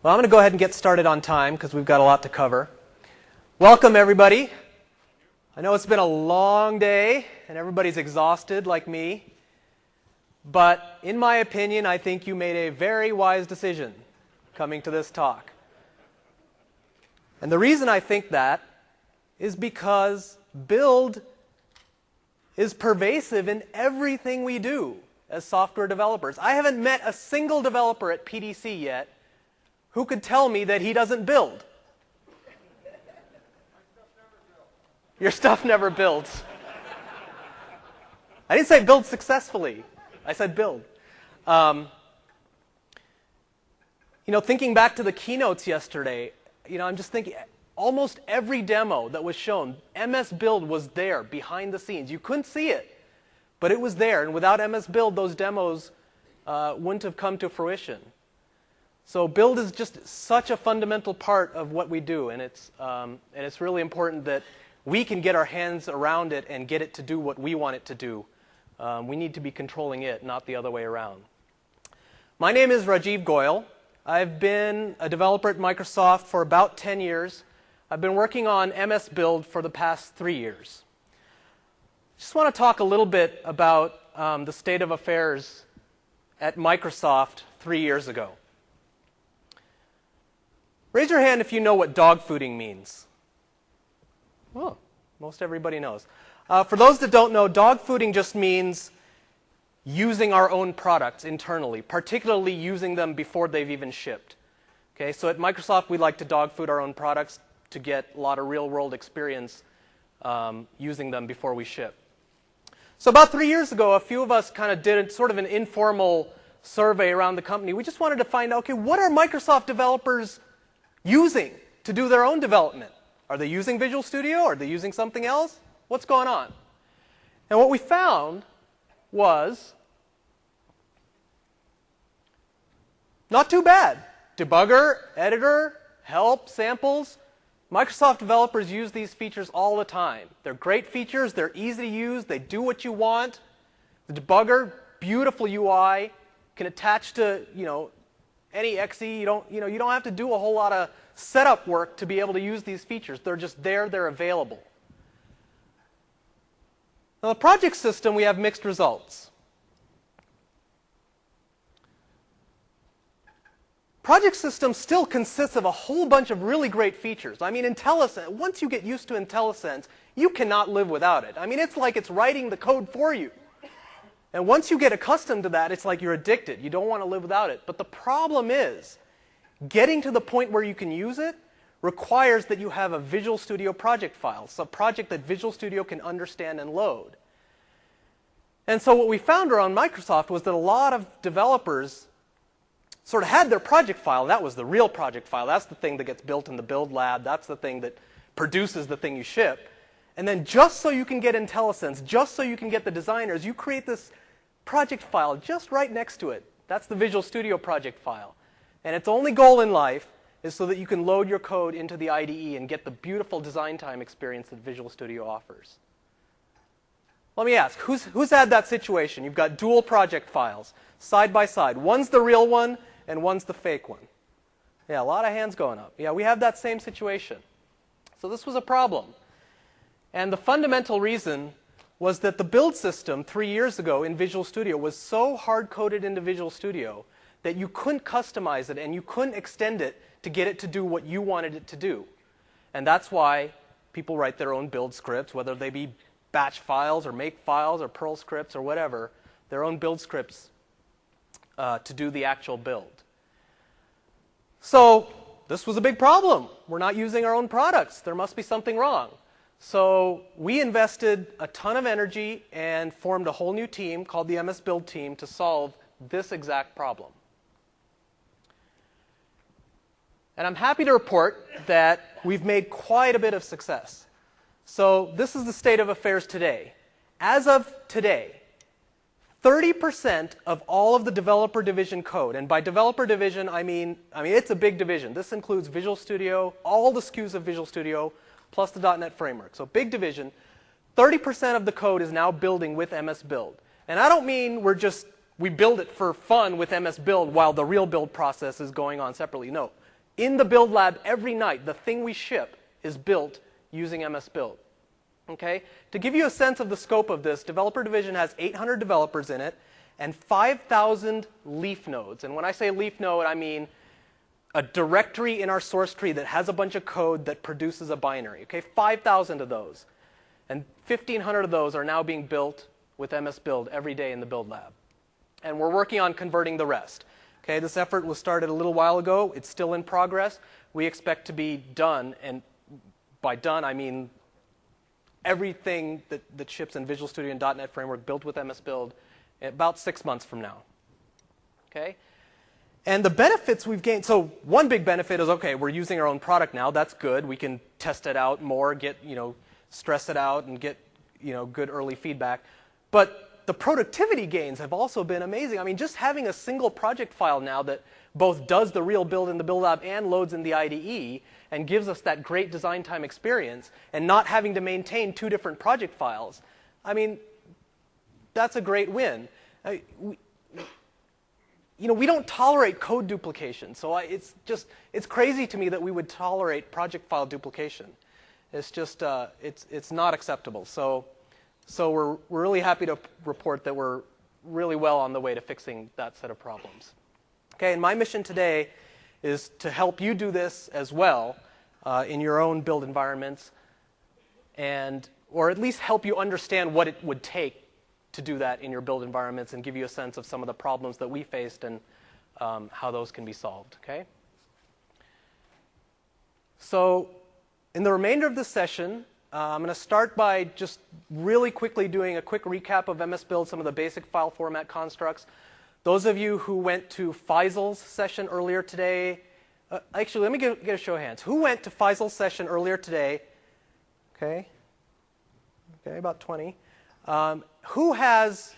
Well, I'm going to go ahead and get started on time because we've got a lot to cover. Welcome, everybody. I know it's been a long day and everybody's exhausted like me. But in my opinion, I think you made a very wise decision coming to this talk. And the reason I think that is because build is pervasive in everything we do as software developers. I haven't met a single developer at PDC yet who could tell me that he doesn't build. Your stuff never builds. I didn't say build successfully. I said build. Thinking back to the keynotes yesterday, I'm just thinking almost every demo that was shown, MSBuild was there behind the scenes. You couldn't see it, but it was there. And without MSBuild, those demos wouldn't have come to fruition. So build is just such a fundamental part of what we do, and it's really important that we can get our hands around it and get it to do what we want it to do. We need to be controlling it, not the other way around. My name is Rajeev Goel. I've been a developer at Microsoft for about 10 years. I've been working on MSBuild for the past 3 years. Just want to talk a little bit about the state of affairs at Microsoft 3 years ago. Raise your hand if you know what dog fooding means. Oh, most everybody knows. For those that don't know, dog fooding just means using our own products internally, particularly using them before they've even shipped. Okay, so at Microsoft, we like to dog food our own products to get a lot of real-world experience using them before we ship. So about 3 years ago, a few of us kind of did sort of an informal survey around the company. We just wanted to find out, okay, what are Microsoft developers using to do their own development? Are they using Visual Studio? Are they using something else? What's going on? And what we found was not too bad. Debugger, editor, help, samples. Microsoft developers use these features all the time. They're great features. They're easy to use. They do what you want. The debugger, beautiful UI, can attach to any exe. You don't have to do a whole lot of setup work to be able to use these features. They're just there. They're available. Now, the project system, we have mixed results. Project system still consists of a whole bunch of really great features. I mean, IntelliSense, once you get used to IntelliSense, you cannot live without it. I mean, it's like it's writing the code for you. And once you get accustomed to that, it's like you're addicted. You don't want to live without it. But the problem is, getting to the point where you can use it requires that you have a Visual Studio project file. So a project that Visual Studio can understand and load. And so what we found around Microsoft was that a lot of developers sort of had their project file. That was the real project file. That's the thing that gets built in the build lab. That's the thing that produces the thing you ship. And then just so you can get IntelliSense, just so you can get the designers, you create this project file just right next to it. That's the Visual Studio project file. And its only goal in life is so that you can load your code into the IDE and get the beautiful design time experience that Visual Studio offers. Let me ask, who's had that situation? You've got dual project files, side by side. One's the real one, and one's the fake one. Yeah, a lot of hands going up. Yeah, we have that same situation. So this was a problem. And the fundamental reason was that the build system 3 years ago in Visual Studio was so hard-coded into Visual Studio that you couldn't customize it and you couldn't extend it to get it to do what you wanted it to do. And that's why people write their own build scripts, whether they be batch files or make files or Perl scripts or whatever, their own build scripts to do the actual build. So this was a big problem. We're not using our own products. There must be something wrong. So we invested a ton of energy and formed a whole new team called the MSBuild team to solve this exact problem. And I'm happy to report that we've made quite a bit of success. So this is the state of affairs today. As of today, 30% of all of the developer division code, and by developer division, I mean it's a big division. This includes Visual Studio, all the SKUs of Visual Studio, plus the .NET framework. So big division. 30% of the code is now building with MSBuild. And I don't mean we build it for fun with MSBuild while the real build process is going on separately. No. in the Build Lab every night. The thing we ship is built using MSBuild. Okay? To give you a sense of the scope of this, Developer Division has 800 developers in it and 5,000 leaf nodes. And when I say leaf node, I mean a directory in our source tree that has a bunch of code that produces a binary. Okay? 5,000 of those. And 1,500 of those are now being built with MSBuild every day in the Build Lab. And we're working on converting the rest. Okay? This effort was started a little while ago. It's still in progress. We expect to be done, and by done I mean everything that ships in Visual Studio and .NET Framework built with MSBuild about 6 months from now. Okay? And the benefits we've gained, so one big benefit is, okay, we're using our own product now. That's good. We can test it out more, get, stress it out, and get, good early feedback. But the productivity gains have also been amazing. I mean, just having a single project file now that both does the real build in the Build Lab and loads in the IDE and gives us that great design time experience and not having to maintain 2 different project files, I mean, that's a great win. We don't tolerate code duplication, so it's crazy to me that we would tolerate project file duplication. It's just it's not acceptable. So we're really happy to report that we're really well on the way to fixing that set of problems. Okay, and my mission today is to help you do this as well in your own build environments, or at least help you understand what it would take to do that in your build environments and give you a sense of some of the problems that we faced and how those can be solved. Okay? So in the remainder of this session, I'm going to start by just really quickly doing a quick recap of MSBuild, some of the basic file format constructs. Those of you who went to Faisal's session earlier today, actually, let me get a show of hands. Who went to Faisal's session earlier today? Okay, about 20. Who has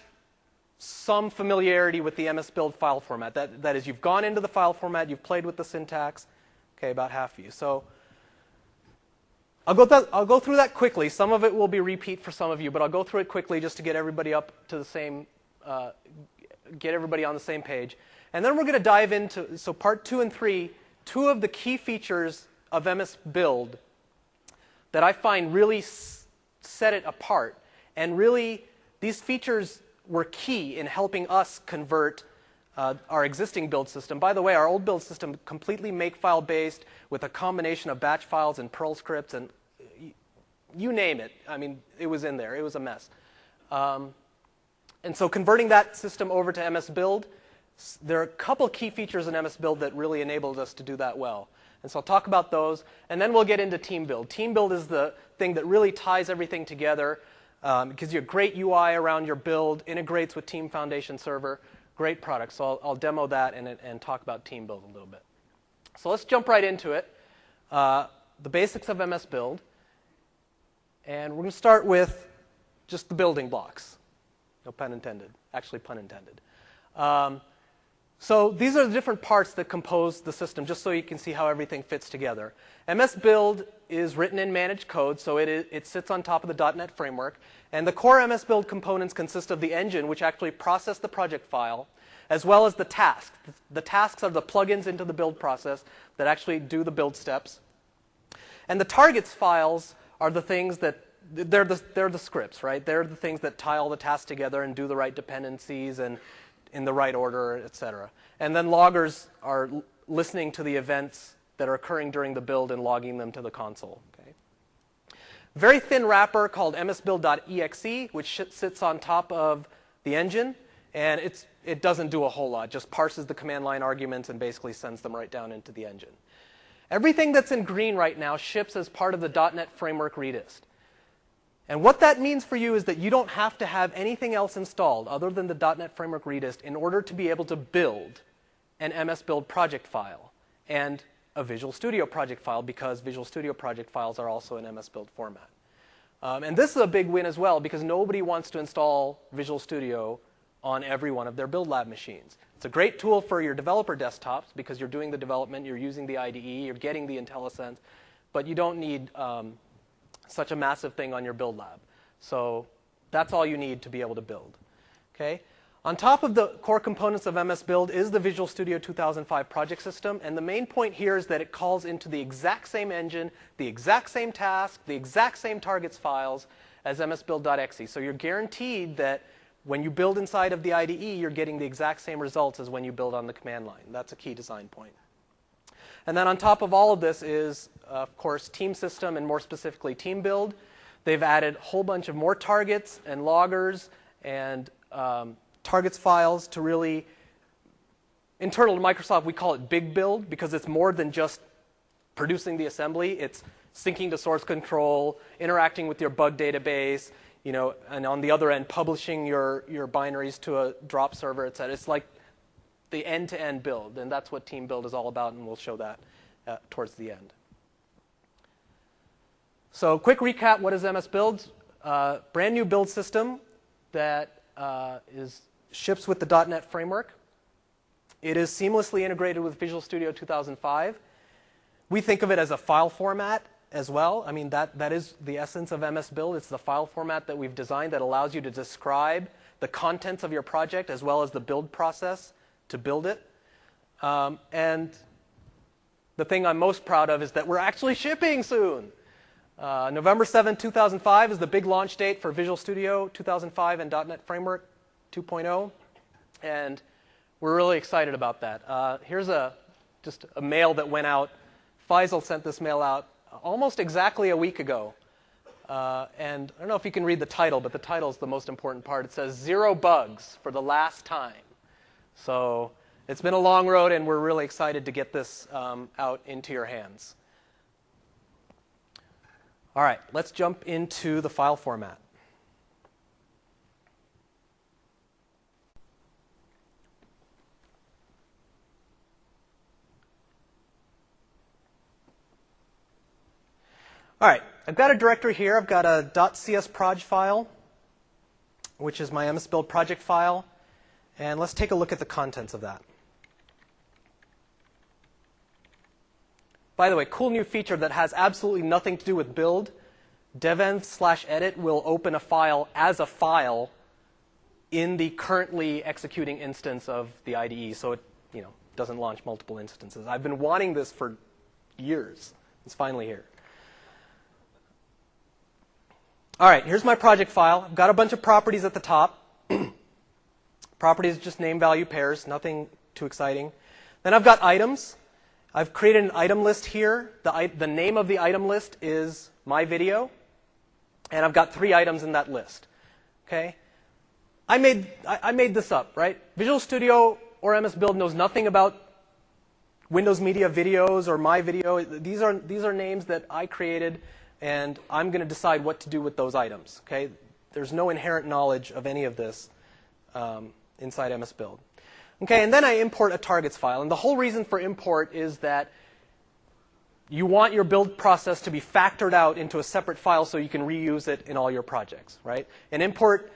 some familiarity with the MSBuild file format? That is, you've gone into the file format, you've played with the syntax. Okay, about half of you. So I'll go through that quickly. Some of it will be repeat for some of you, but I'll go through it quickly just to get everybody up to the same, get everybody on the same page. And then we're going to dive into, so part 2 and 3, 2 of the key features of MSBuild that I find really set it apart. And really, these features were key in helping us convert our existing build system. By the way, our old build system completely makefile based with a combination of batch files and Perl scripts and you name it. I mean, it was in there. It was a mess. And so converting that system over to MSBuild, there are a couple key features in MSBuild that really enabled us to do that well. And so I'll talk about those, and then we'll get into Team Build. Team Build is the thing that really ties everything together. It gives you a great UI around your build, integrates with Team Foundation Server. Great product. So I'll demo that and talk about Team Build a little bit. So let's jump right into it. The basics of MSBuild. And we're going to start with just the building blocks. No pun intended. Actually, pun intended. So these are the different parts that compose the system, just so you can see how everything fits together. MSBuild is written in managed code, so it sits on top of the .NET framework. And the core MSBuild components consist of the engine, which actually process the project file, as well as the tasks. The tasks are the plugins into the build process that actually do the build steps. And the targets files are the things that, they're the scripts, right? They're the things that tie all the tasks together and do the right dependencies and in the right order, etc. And then loggers are listening to the events that are occurring during the build and logging them to the console. Okay? Very thin wrapper called MSBuild.exe, which sits on top of the engine, and it doesn't do a whole lot. Just parses the command line arguments and basically sends them right down into the engine. Everything that's in green right now ships as part of the .NET Framework Redist. And what that means for you is that you don't have to have anything else installed other than the .NET Framework Redist in order to be able to build an MSBuild project file and a Visual Studio project file, because Visual Studio project files are also in MSBuild format. And this is a big win as well, because nobody wants to install Visual Studio on every one of their Build Lab machines. It's a great tool for your developer desktops because you're doing the development, you're using the IDE, you're getting the IntelliSense, but you don't need such a massive thing on your Build Lab. So that's all you need to be able to build. Okay? On top of the core components of MSBuild is the Visual Studio 2005 project system, and the main point here is that it calls into the exact same engine, the exact same task, the exact same targets files as MSBuild.exe. So you're guaranteed that when you build inside of the IDE, you're getting the exact same results as when you build on the command line. That's a key design point. And then on top of all of this is, of course, Team System, and more specifically Team Build. They've added a whole bunch of more targets and loggers and targets files to really, internal to Microsoft, we call it Big Build because it's more than just producing the assembly. It's syncing to source control, interacting with your bug database, and on the other end, publishing your binaries to a drop server, et cetera. It's like the end-to-end build, and that's what Team Build is all about, and we'll show that towards the end. So quick recap, what is MSBuild? Brand new build system that ships with the .NET framework. It is seamlessly integrated with Visual Studio 2005. We think of it as a file format as well. I mean, that is the essence of MSBuild. It's the file format that we've designed that allows you to describe the contents of your project as well as the build process to build it. And the thing I'm most proud of is that we're actually shipping soon. November 7, 2005 is the big launch date for Visual Studio 2005 and .NET Framework 2.0, and we're really excited about that. Here's just a mail that went out. Faisal sent this mail out almost exactly a week ago, and I don't know if you can read the title, but the title is the most important part. It says 0 bugs for the last time. So it's been a long road, and we're really excited to get this out into your hands. All right, let's jump into the file format. All right, I've got a directory here. I've got a .csproj file, which is my MSBuild project file. And let's take a look at the contents of that. By the way, cool new feature that has absolutely nothing to do with build. devenv/edit will open a file as a file in the currently executing instance of the IDE, so it doesn't launch multiple instances. I've been wanting this for years. It's finally here. All right, here's my project file. I've got a bunch of properties at the top. Properties just name value pairs, nothing too exciting. Then I've got items. I've created an item list here. The name of the item list is my video, and I've got 3 items in that list. Okay, I made this up, right? Visual Studio or MSBuild knows nothing about Windows Media videos or my video. These are names that I created, and I'm going to decide what to do with those items. Okay, there's no inherent knowledge of any of this inside MSBuild. Okay, and then I import a targets file. And the whole reason for import is that you want your build process to be factored out into a separate file so you can reuse it in all your projects, right? And import,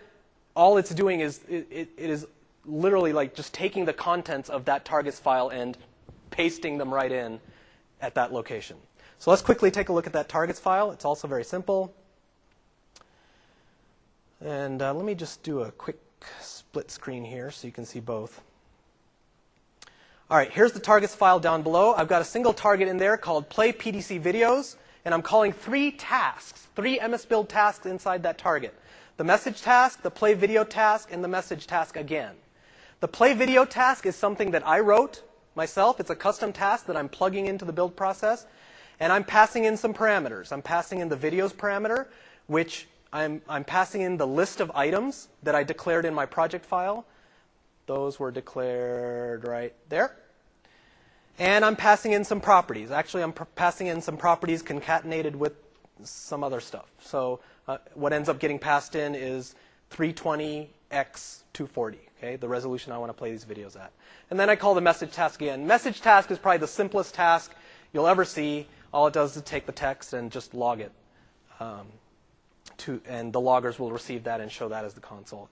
all it's doing is it is literally like just taking the contents of that targets file and pasting them right in at that location. So let's quickly take a look at that targets file. It's also very simple. And let me just do a quick split screen here so you can see both. All right, here's the targets file down below. I've got a single target in there called play PDC videos, and I'm calling 3 tasks, 3 MSBuild tasks inside that target. The message task, the play video task, and the message task again. The play video task is something that I wrote myself. It's a custom task that I'm plugging into the build process, and I'm passing in some parameters. I'm passing in the videos parameter, which I'm passing in the list of items that I declared in my project file. Those were declared right there. And I'm passing in some properties. Actually, I'm passing in some properties concatenated with some other stuff. So what ends up getting passed in is 320x240, okay, the resolution I want to play these videos at. And then I call the message task again. Message task is probably the simplest task you'll ever see. All it does is take the text and just log it. And the loggers will receive that and show that as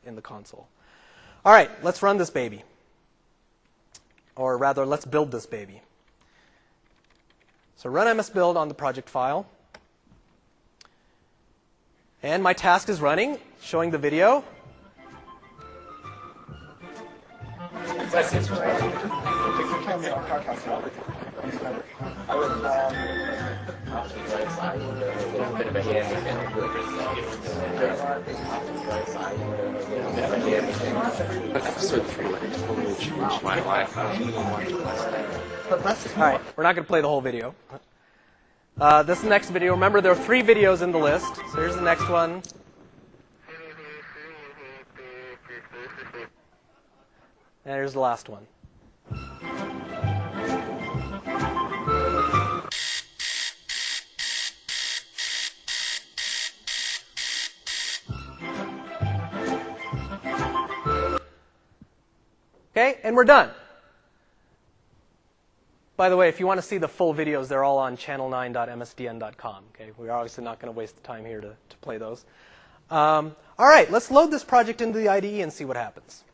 in the console. All right, let's run this baby. Or rather, let's build this baby. So run MSBuild on the project file. And my task is running, showing the video. But episode 3, I totally changed my life. All right, we're not going to play the whole video. This next video, remember there are 3 videos in the list. So here's the next one. And here's the last one. Okay, and we're done. By the way, if you want to see the full videos, they're all on channel9.msdn.com. Okay, we're obviously not going to waste the time here to play those. All right, let's load this project into the IDE and see what happens.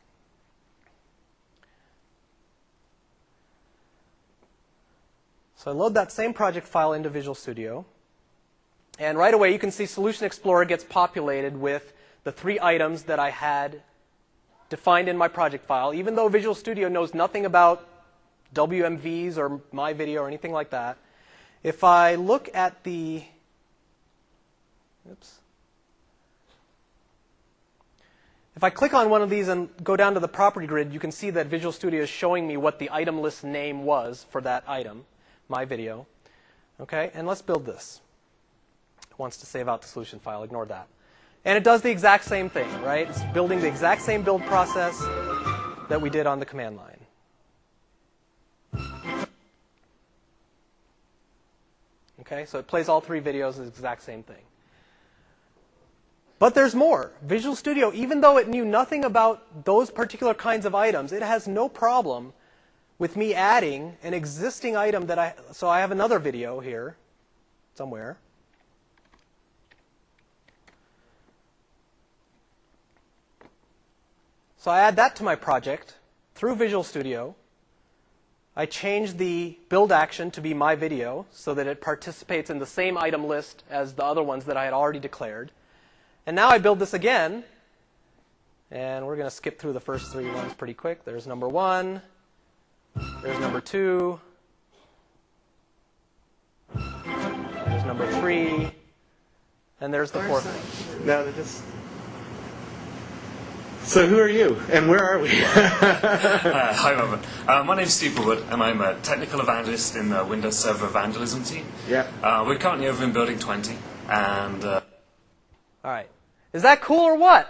So I load that same project file into Visual Studio. And right away, you can see Solution Explorer gets populated with the 3 items that I had defined in my project file, even though Visual Studio knows nothing about WMVs or my video or anything like that. If I look at the, if I click on one of these and go down to the property grid, you can see that Visual Studio is showing me what the item list name was for that item, my video. Okay, and let's build this. It wants to save out the solution file, ignore that. And it does the exact same thing, right? It's building the exact same build process that we did on the command line. Okay, so it plays all 3 videos, the exact same thing. But there's more. Visual Studio, even though it knew nothing about those particular kinds of items, it has no problem with me adding an existing item that so I have another video here somewhere. So I add that to my project through Visual Studio. I change the build action to be my video so that it participates in the same item list as the other ones that I had already declared. And now I build this again. And we're going to skip through the first 3 ones pretty quick. There's number 1. There's number 2. There's number 3. And there's the 4th one. No, they're just... So who are you, and where are we? Hi, Robert. My name's Steve Wood, and I'm a technical evangelist in the Windows Server Evangelism team. Yeah. We're currently over in Building 20, and... All right. Is that cool or what?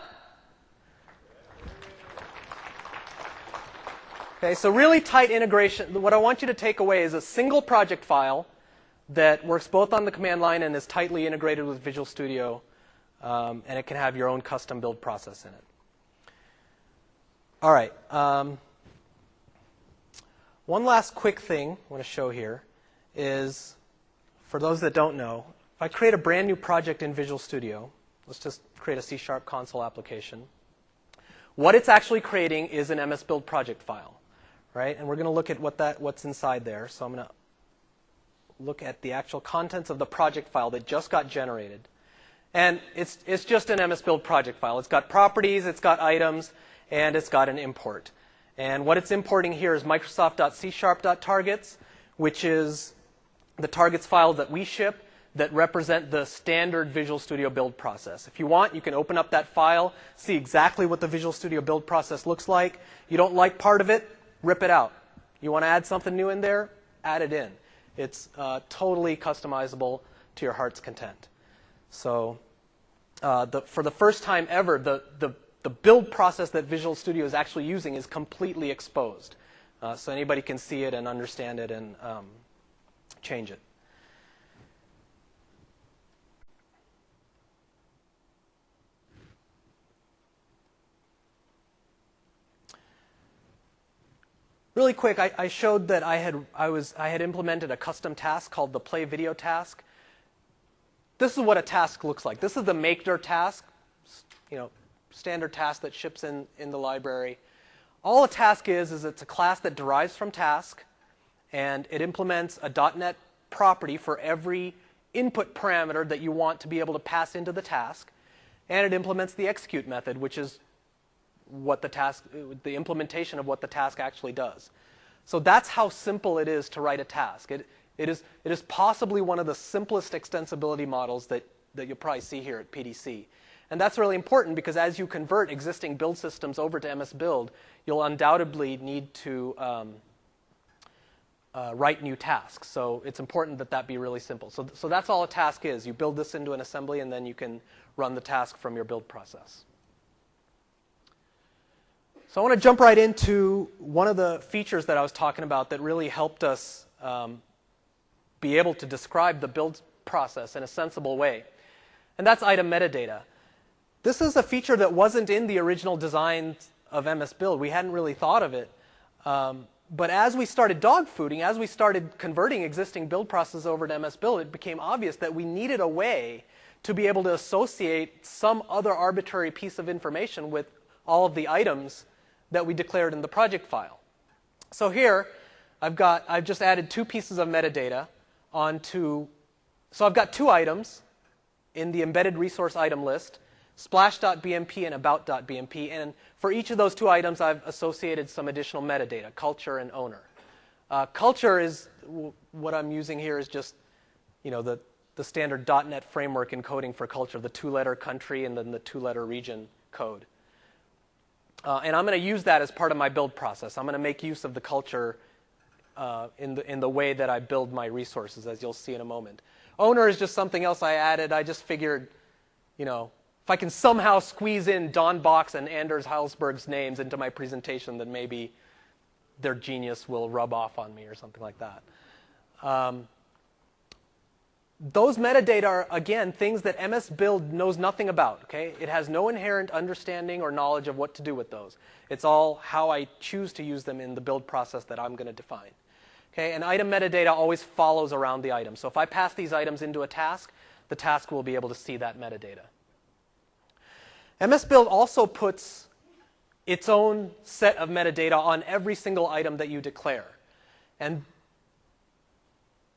Okay, so really tight integration. What I want you to take away is a single project file that works both on the command line and is tightly integrated with Visual Studio, and it can have your own custom build process in it. All right. One last quick thing I want to show here is, for those that don't know, if I create a brand new project in Visual Studio, let's just create a C# console application. What it's actually creating is an MSBuild project file, right? And we're going to look at what's inside there. So I'm going to look at the actual contents of the project file that just got generated. And it's just an MSBuild project file. It's got properties, it's got items, and it's got an import. And what it's importing here is Microsoft.C#.targets, which is the targets file that we ship that represent the standard Visual Studio build process. If you want, you can open up that file, see exactly what the Visual Studio build process looks like. You don't like part of it, rip it out. You want to add something new in there, add it in. It's totally customizable to your heart's content. So for the first time ever, the build process that Visual Studio is actually using is completely exposed. So anybody can see it and understand it and change it. Really quick, I showed that I had implemented a custom task called the play video task. This is what a task looks like. This is the makedir task, standard task that ships in the library. All a task is it's a class that derives from task, and it implements a .NET property for every input parameter that you want to be able to pass into the task, and it implements the execute method, which is what the implementation of what the task actually does. So that's how simple it is to write a task. It is possibly one of the simplest extensibility models that you'll probably see here at PDC. And that's really important because as you convert existing build systems over to MSBuild, you'll undoubtedly need to write new tasks. So it's important that that be really simple. So that's all a task is. You build this into an assembly, and then you can run the task from your build process. So I want to jump right into one of the features that I was talking about that really helped us be able to describe the build process in a sensible way. And that's item metadata. This is a feature that wasn't in the original design of MSBuild. We hadn't really thought of it. But as we started dogfooding, as we started converting existing build processes over to MSBuild, it became obvious that we needed a way to be able to associate some other arbitrary piece of information with all of the items that we declared in the project file. So here, I've just added 2 pieces of metadata onto, so I've got 2 items in the embedded resource item list, splash.bmp and about.bmp, and for each of those 2 items, I've associated some additional metadata, culture and owner. Culture is, what I'm using here is just, the standard .NET framework encoding for culture, the 2-letter country and then the 2-letter region code. And I'm going to use that as part of my build process. I'm going to make use of the culture in the way that I build my resources, as you'll see in a moment. Owner is just something else I added. I just figured, if I can somehow squeeze in Don Box and Anders Heilsberg's names into my presentation, then maybe their genius will rub off on me or something like that. Those metadata are, again, things that MSBuild knows nothing about. Okay? It has no inherent understanding or knowledge of what to do with those. It's all how I choose to use them in the build process that I'm going to define. Okay? And item metadata always follows around the item. So if I pass these items into a task, the task will be able to see that metadata. MSBuild also puts its own set of metadata on every single item that you declare. And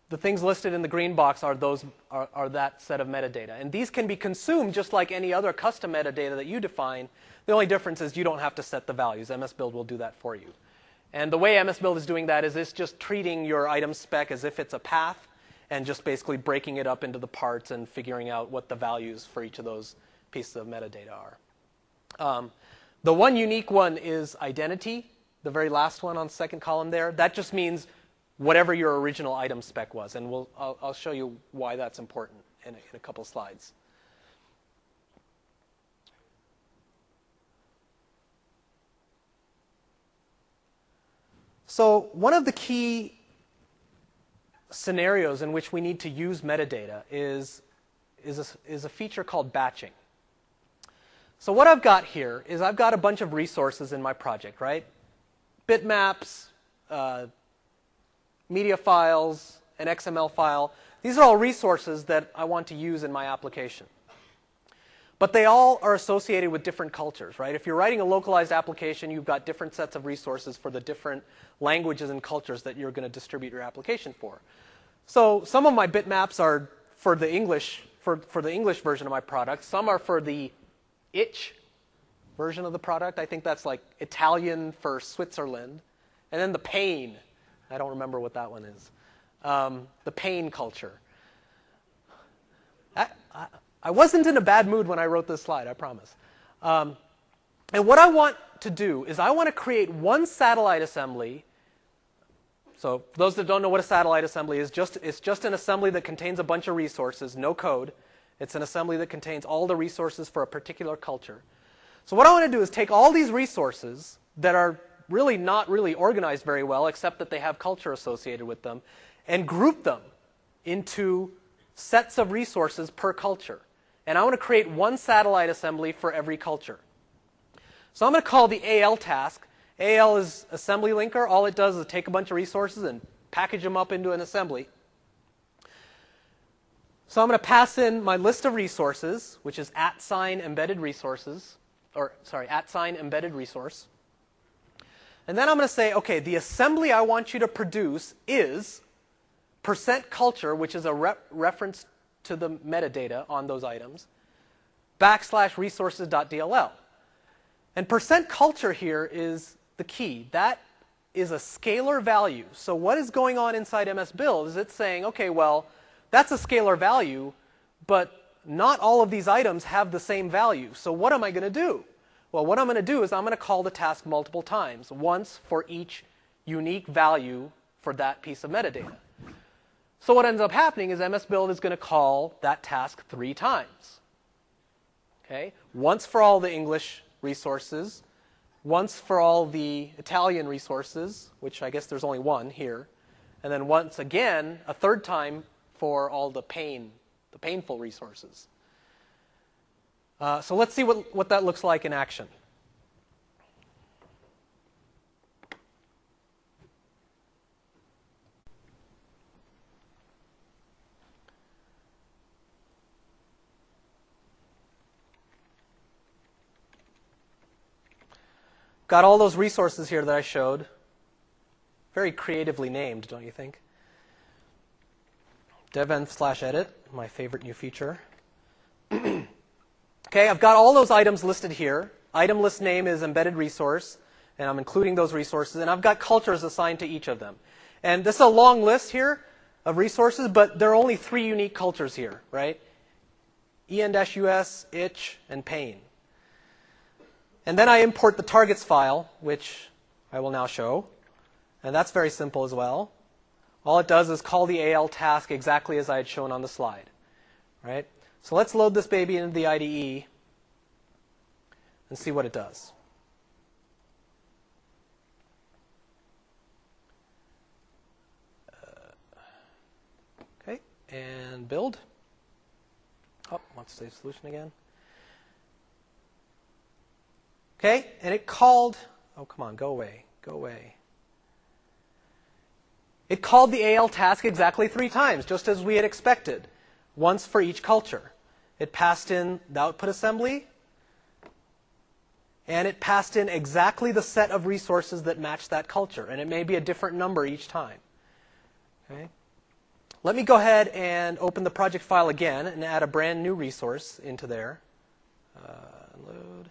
the things listed in the green box are that set of metadata. And these can be consumed just like any other custom metadata that you define. The only difference is you don't have to set the values. MSBuild will do that for you. And the way MSBuild is doing that is it's just treating your item spec as if it's a path and just basically breaking it up into the parts and figuring out what the values for each of those pieces of metadata are. The one unique one is identity, the very last one on the second column there. That just means whatever your original item spec was. And I'll show you why that's important in a couple slides. So one of the key scenarios in which we need to use metadata is a feature called batching. So what I've got here is I've got a bunch of resources in my project, right? Bitmaps, media files, an XML file. These are all resources that I want to use in my application. But they all are associated with different cultures, right? If you're writing a localized application, you've got different sets of resources for the different languages and cultures that you're going to distribute your application for. So some of my bitmaps are for the English version of my product. Some are for the itch version of the product. I think that's like Italian for Switzerland. And then the pain. I don't remember what that one is. The pain culture. I wasn't in a bad mood when I wrote this slide, I promise. And what I want to do is I want to create one satellite assembly. So for those that don't know what a satellite assembly is, it's just an assembly that contains a bunch of resources, no code. It's an assembly that contains all the resources for a particular culture. So what I want to do is take all these resources that are really not really organized very well, except that they have culture associated with them, and group them into sets of resources per culture. And I want to create one satellite assembly for every culture. So I'm going to call the AL task. AL is assembly linker. All it does is take a bunch of resources and package them up into an assembly. So I'm going to pass in my list of resources, which is @embedded resources, or sorry, @embedded resource. And then I'm going to say, okay, the assembly I want you to produce is %culture, which is a reference to the metadata on those items, \resources.dll. And percent culture here is the key. That is a scalar value. So what is going on inside MSBuild is it's saying, okay, well, that's a scalar value, but not all of these items have the same value. So what am I going to do? Well, what I'm going to do is I'm going to call the task multiple times, once for each unique value for that piece of metadata. So what ends up happening is MSBuild is going to call that task 3 times. Okay? Once for all the English resources, once for all the Italian resources, which I guess there's only one here, and then once again, a 3rd time for all the painful resources. So let's see what that looks like in action. Got all those resources here that I showed. Very creatively named, don't you think? dev/edit, my favorite new feature. Okay, I've got all those items listed here. Item list name is embedded resource, and I'm including those resources. And I've got cultures assigned to each of them. And this is a long list here of resources, but there are only 3 unique cultures here, right? en-us, itch, and pain. And then I import the targets file, which I will now show. And that's very simple as well. All it does is call the AL task exactly as I had shown on the slide. Right? So let's load this baby into the IDE and see what it does. Okay, and build. Oh, wants to save solution again. Okay, and it called, oh, come on, go away, go away. It called the AL task exactly 3 times, just as we had expected, once for each culture. It passed in the output assembly, and it passed in exactly the set of resources that match that culture, and it may be a different number each time. Okay. Let me go ahead and open the project file again and add a brand new resource into there. Load.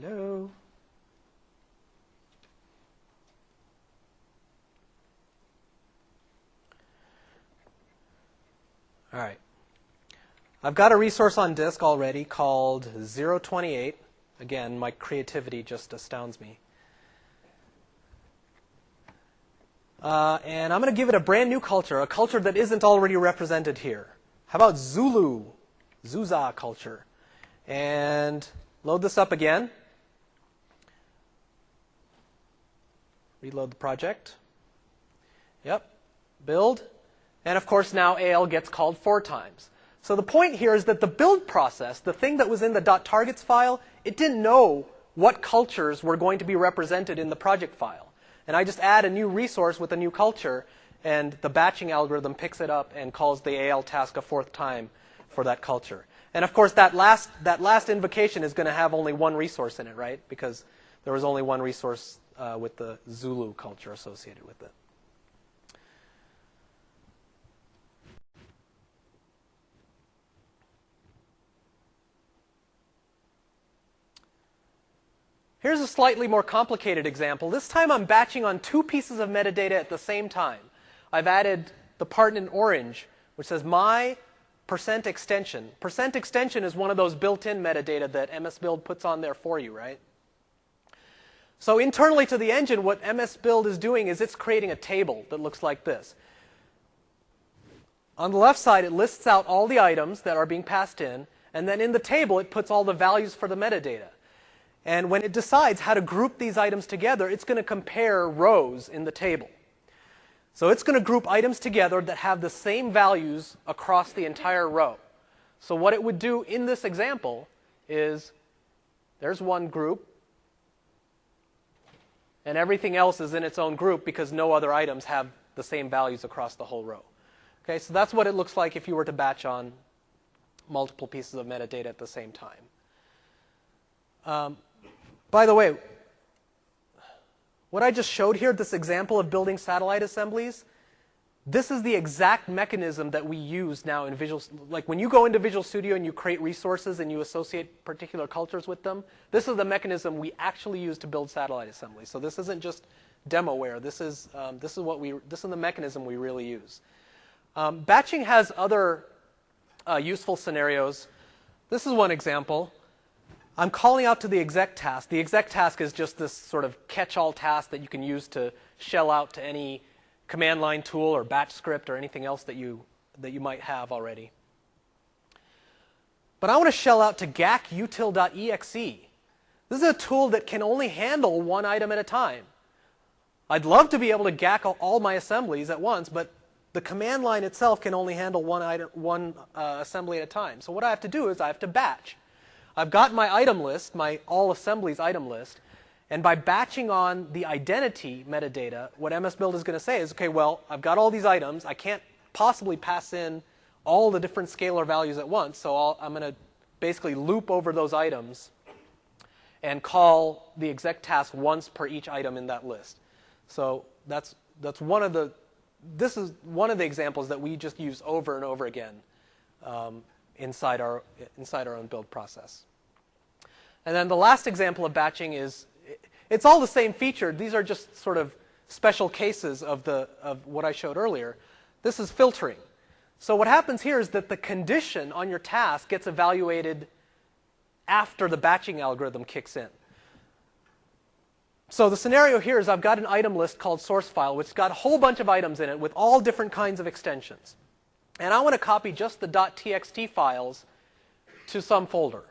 Hello. All right. I've got a resource on disk already called 028. Again, my creativity just astounds me. And I'm going to give it a brand new culture, a culture that isn't already represented here. How about Zulu? Zuza culture. And load this up again. Reload the project. Yep. Build. And of course, now AL gets called 4 times. So the point here is that the build process, the thing that was in the .targets file, it didn't know what cultures were going to be represented in the project file. And I just add a new resource with a new culture, and the batching algorithm picks it up and calls the AL task a 4th time for that culture. And of course, that last invocation is going to have only 1 resource in it, right? Because there was only 1 resource with the Zulu culture associated with it. Here's a slightly more complicated example. This time I'm batching on 2 pieces of metadata at the same time. I've added the part in orange, which says my %extension. %extension is one of those built-in metadata that MSBuild puts on there for you, right? So internally to the engine, what MSBuild is doing is it's creating a table that looks like this. On the left side, it lists out all the items that are being passed in, and then in the table, it puts all the values for the metadata. And when it decides how to group these items together, it's going to compare rows in the table. So it's going to group items together that have the same values across the entire row. So what it would do in this example is there's one group, and everything else is in its own group because no other items have the same values across the whole row. Okay, so that's what it looks like if you were to batch on multiple pieces of metadata at the same time. By the way, what I just showed here, this example of building satellite assemblies, this is the exact mechanism that we use now in Visual. Like when you go into Visual Studio and you create resources and you associate particular cultures with them, this is the mechanism we actually use to build satellite assemblies. So this isn't just demoware. This is the mechanism we really use. Batching has other useful scenarios. This is one example. I'm calling out to the exec task. The exec task is just this sort of catch-all task that you can use to shell out to any command line tool or batch script or anything else that you might have already. But I want to shell out to gacutil.exe. This is a tool that can only handle one item at a time. I'd love to be able to gac all my assemblies at once, but the command line itself can only handle one assembly at a time. So what I have to do is I have to batch. I've got my item list, my all assemblies item list, and by batching on the identity metadata, what MSBuild is going to say is, okay, well, I've got all these items. I can't possibly pass in all the different scalar values at once, so I'm going to basically loop over those items and call the exec task once per each item in that list. So this is one of the examples that we just use over and over again inside our own build process. And then the last example of batching is, it's all the same feature. These are just sort of special cases of what I showed earlier. This is filtering. So what happens here is that the condition on your task gets evaluated after the batching algorithm kicks in. So the scenario here is I've got an item list called source file, which has got a whole bunch of items in it with all different kinds of extensions. And I want to copy just the .txt files to some folder.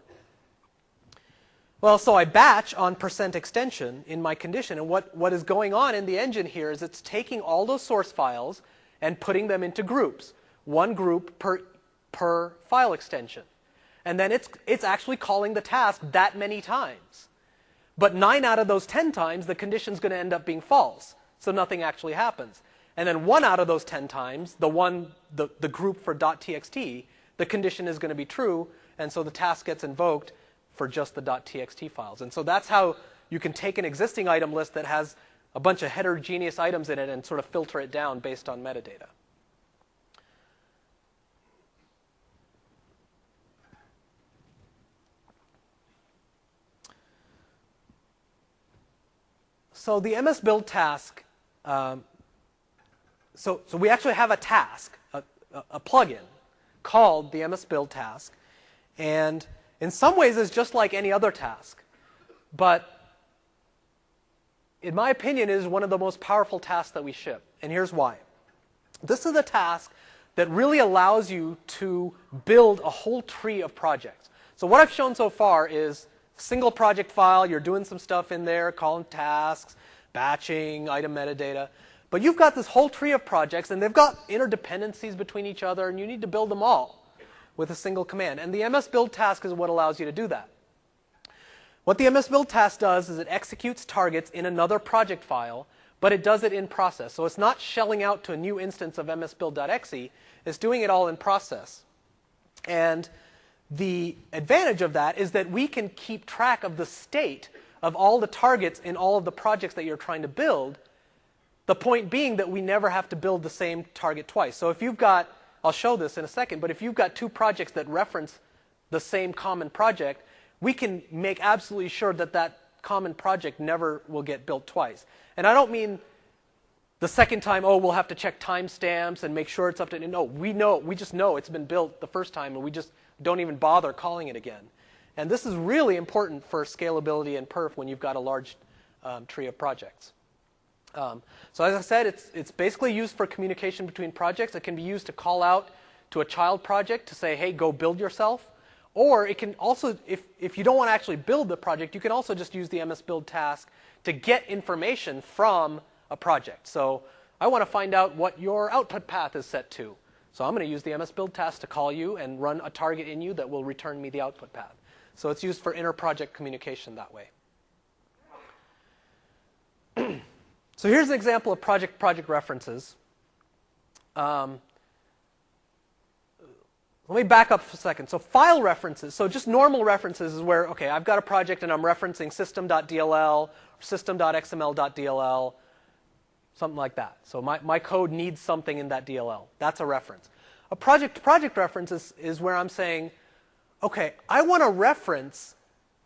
Well, so I batch on %extension in my condition. And what is going on in the engine here is it's taking all those source files and putting them into groups. One group per file extension. And then it's actually calling the task that many times. But 9 out of those 10 times, the condition is going to end up being false. So nothing actually happens. And then 1 out of those 10 times, the group for .txt, the condition is going to be true. And so the task gets invoked for just the .txt files. And so that's how you can take an existing item list that has a bunch of heterogeneous items in it and sort of filter it down based on metadata. So the MSBuild task, so we actually have a task, a plugin called the MSBuild task. And in some ways, it's just like any other task. But in my opinion, it is one of the most powerful tasks that we ship. And here's why. This is a task that really allows you to build a whole tree of projects. So what I've shown so far is single project file. You're doing some stuff in there, calling tasks, batching, item metadata. But you've got this whole tree of projects, and they've got interdependencies between each other, and you need to build them all with a single command. And the MSBuild task is what allows you to do that. What the MSBuild task does is it executes targets in another project file, but it does it in process. So it's not shelling out to a new instance of MSBuild.exe. It's doing it all in process. And the advantage of that is that we can keep track of the state of all the targets in all of the projects that you're trying to build. The point being that we never have to build the same target twice. So if you've got, I'll show this in a second, but if you've got 2 projects that reference the same common project, we can make absolutely sure that that common project never will get built twice. And I don't mean the second time, oh, we'll have to check timestamps and make sure it's up to date. No, we just know it's been built the first time, and we just don't even bother calling it again. And this is really important for scalability and perf when you've got a large tree of projects. So as I said, it's basically used for communication between projects. It can be used to call out to a child project to say, hey, go build yourself. Or it can also, if you don't want to actually build the project, you can also just use the MSBuild task to get information from a project. So I want to find out what your output path is set to. So I'm going to use the MSBuild task to call you and run a target in you that will return me the output path. So it's used for inter-project communication that way. So here's an example of project references. Let let me back up for a second. So file references, so just normal references is where, okay, I've got a project and I'm referencing system.dll or system.xml.dll, something like that. So my code needs something in that DLL. That's a reference. A project-to-project reference is where I'm saying, okay, I want to reference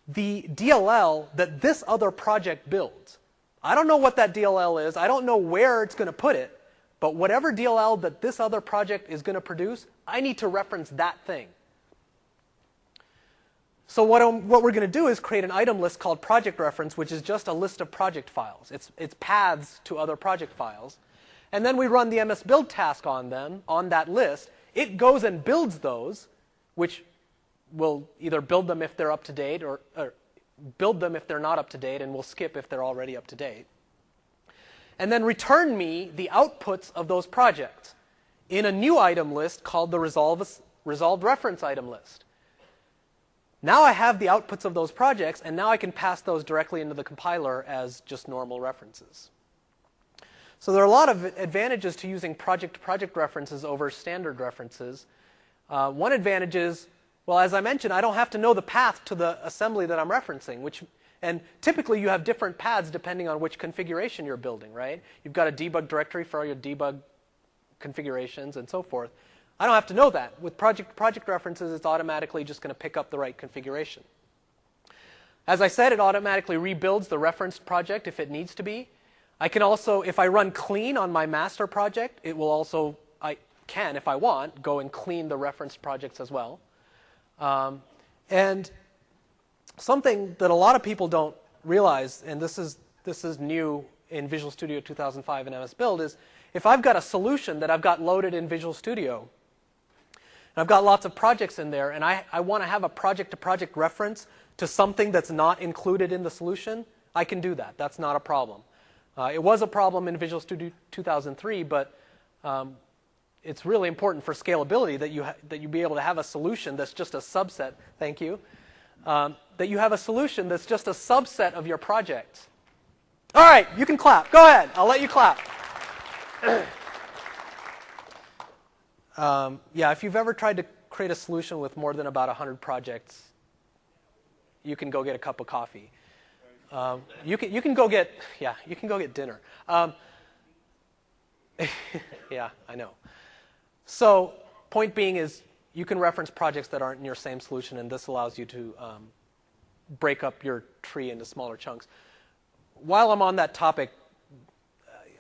the DLL that this other project builds. I don't know what that DLL is. I don't know where it's going to put it. But whatever DLL that this other project is going to produce, I need to reference that thing. So what we're going to do is create an item list called project reference, which is just a list of project files. It's paths to other project files. And then we run the MSBuild task on them, on that list. It goes and builds those, which will either build them if they're up to date or build them if they're not up to date, and we'll skip if they're already up to date. And then return me the outputs of those projects in a new item list called the resolved reference item list. Now I have the outputs of those projects, and now I can pass those directly into the compiler as just normal references. So there are a lot of advantages to using project-to-project references over standard references. One advantage is, well, as I mentioned, I don't have to know the path to the assembly that I'm referencing, and typically you have different paths depending on which configuration you're building, right? You've got a debug directory for all your debug configurations and so forth. I don't have to know that. With project references, it's automatically just going to pick up the right configuration. As I said, it automatically rebuilds the referenced project if it needs to be. I can also, if I run clean on my master project, it will also, I can, if I want, go and clean the referenced projects as well. And something that a lot of people don't realize, and this is new in Visual Studio 2005 and MSBuild, is if I've got a solution that I've got loaded in Visual Studio, and I've got lots of projects in there, and I want to have a project-to-project reference to something that's not included in the solution, I can do that. That's not a problem. It was a problem in Visual Studio 2003, but it's really important for scalability that you be able to have a solution that's just a subset. Thank you. That you have a solution that's just a subset of your project. All right, you can clap. Go ahead. I'll let you clap. Yeah, if you've ever tried to create a solution with more than about 100 projects, you can go get a cup of coffee. You can go get dinner. Yeah, I know. So, point being is you can reference projects that aren't in your same solution, and this allows you to break up your tree into smaller chunks. While I'm on that topic,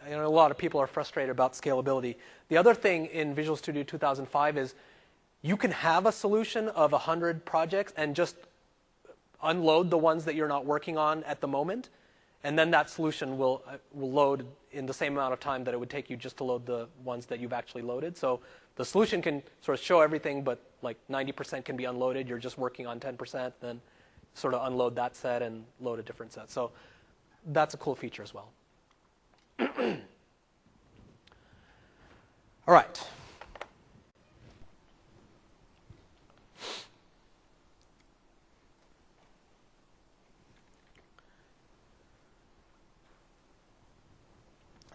I know a lot of people are frustrated about scalability. The other thing in Visual Studio 2005 is you can have a solution of 100 projects and just unload the ones that you're not working on at the moment, and then that solution will load in the same amount of time that it would take you just to load the ones that you've actually loaded. So the solution can sort of show everything, but like 90% can be unloaded. You're just working on 10%, then sort of unload that set and load a different set. So that's a cool feature as well. All right.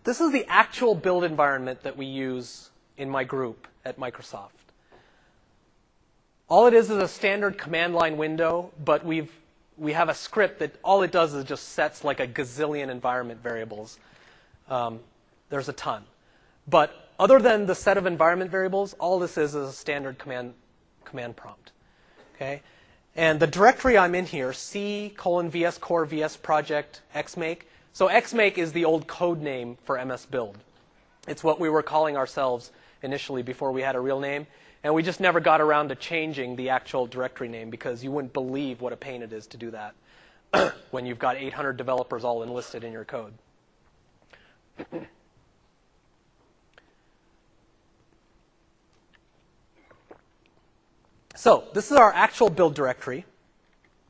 This is the actual build environment that we use in my group at Microsoft. All it is a standard command line window, but we have a script that all it does is just sets like a gazillion environment variables. There's a ton. But other than the set of environment variables, all this is a standard command prompt. Okay? And the directory I'm in here, C:\vs core vs project xmake. So xmake is the old code name for MSBuild. It's what we were calling ourselves initially before we had a real name. And we just never got around to changing the actual directory name because you wouldn't believe what a pain it is to do that when you've got 800 developers all enlisted in your code. So this is our actual build directory.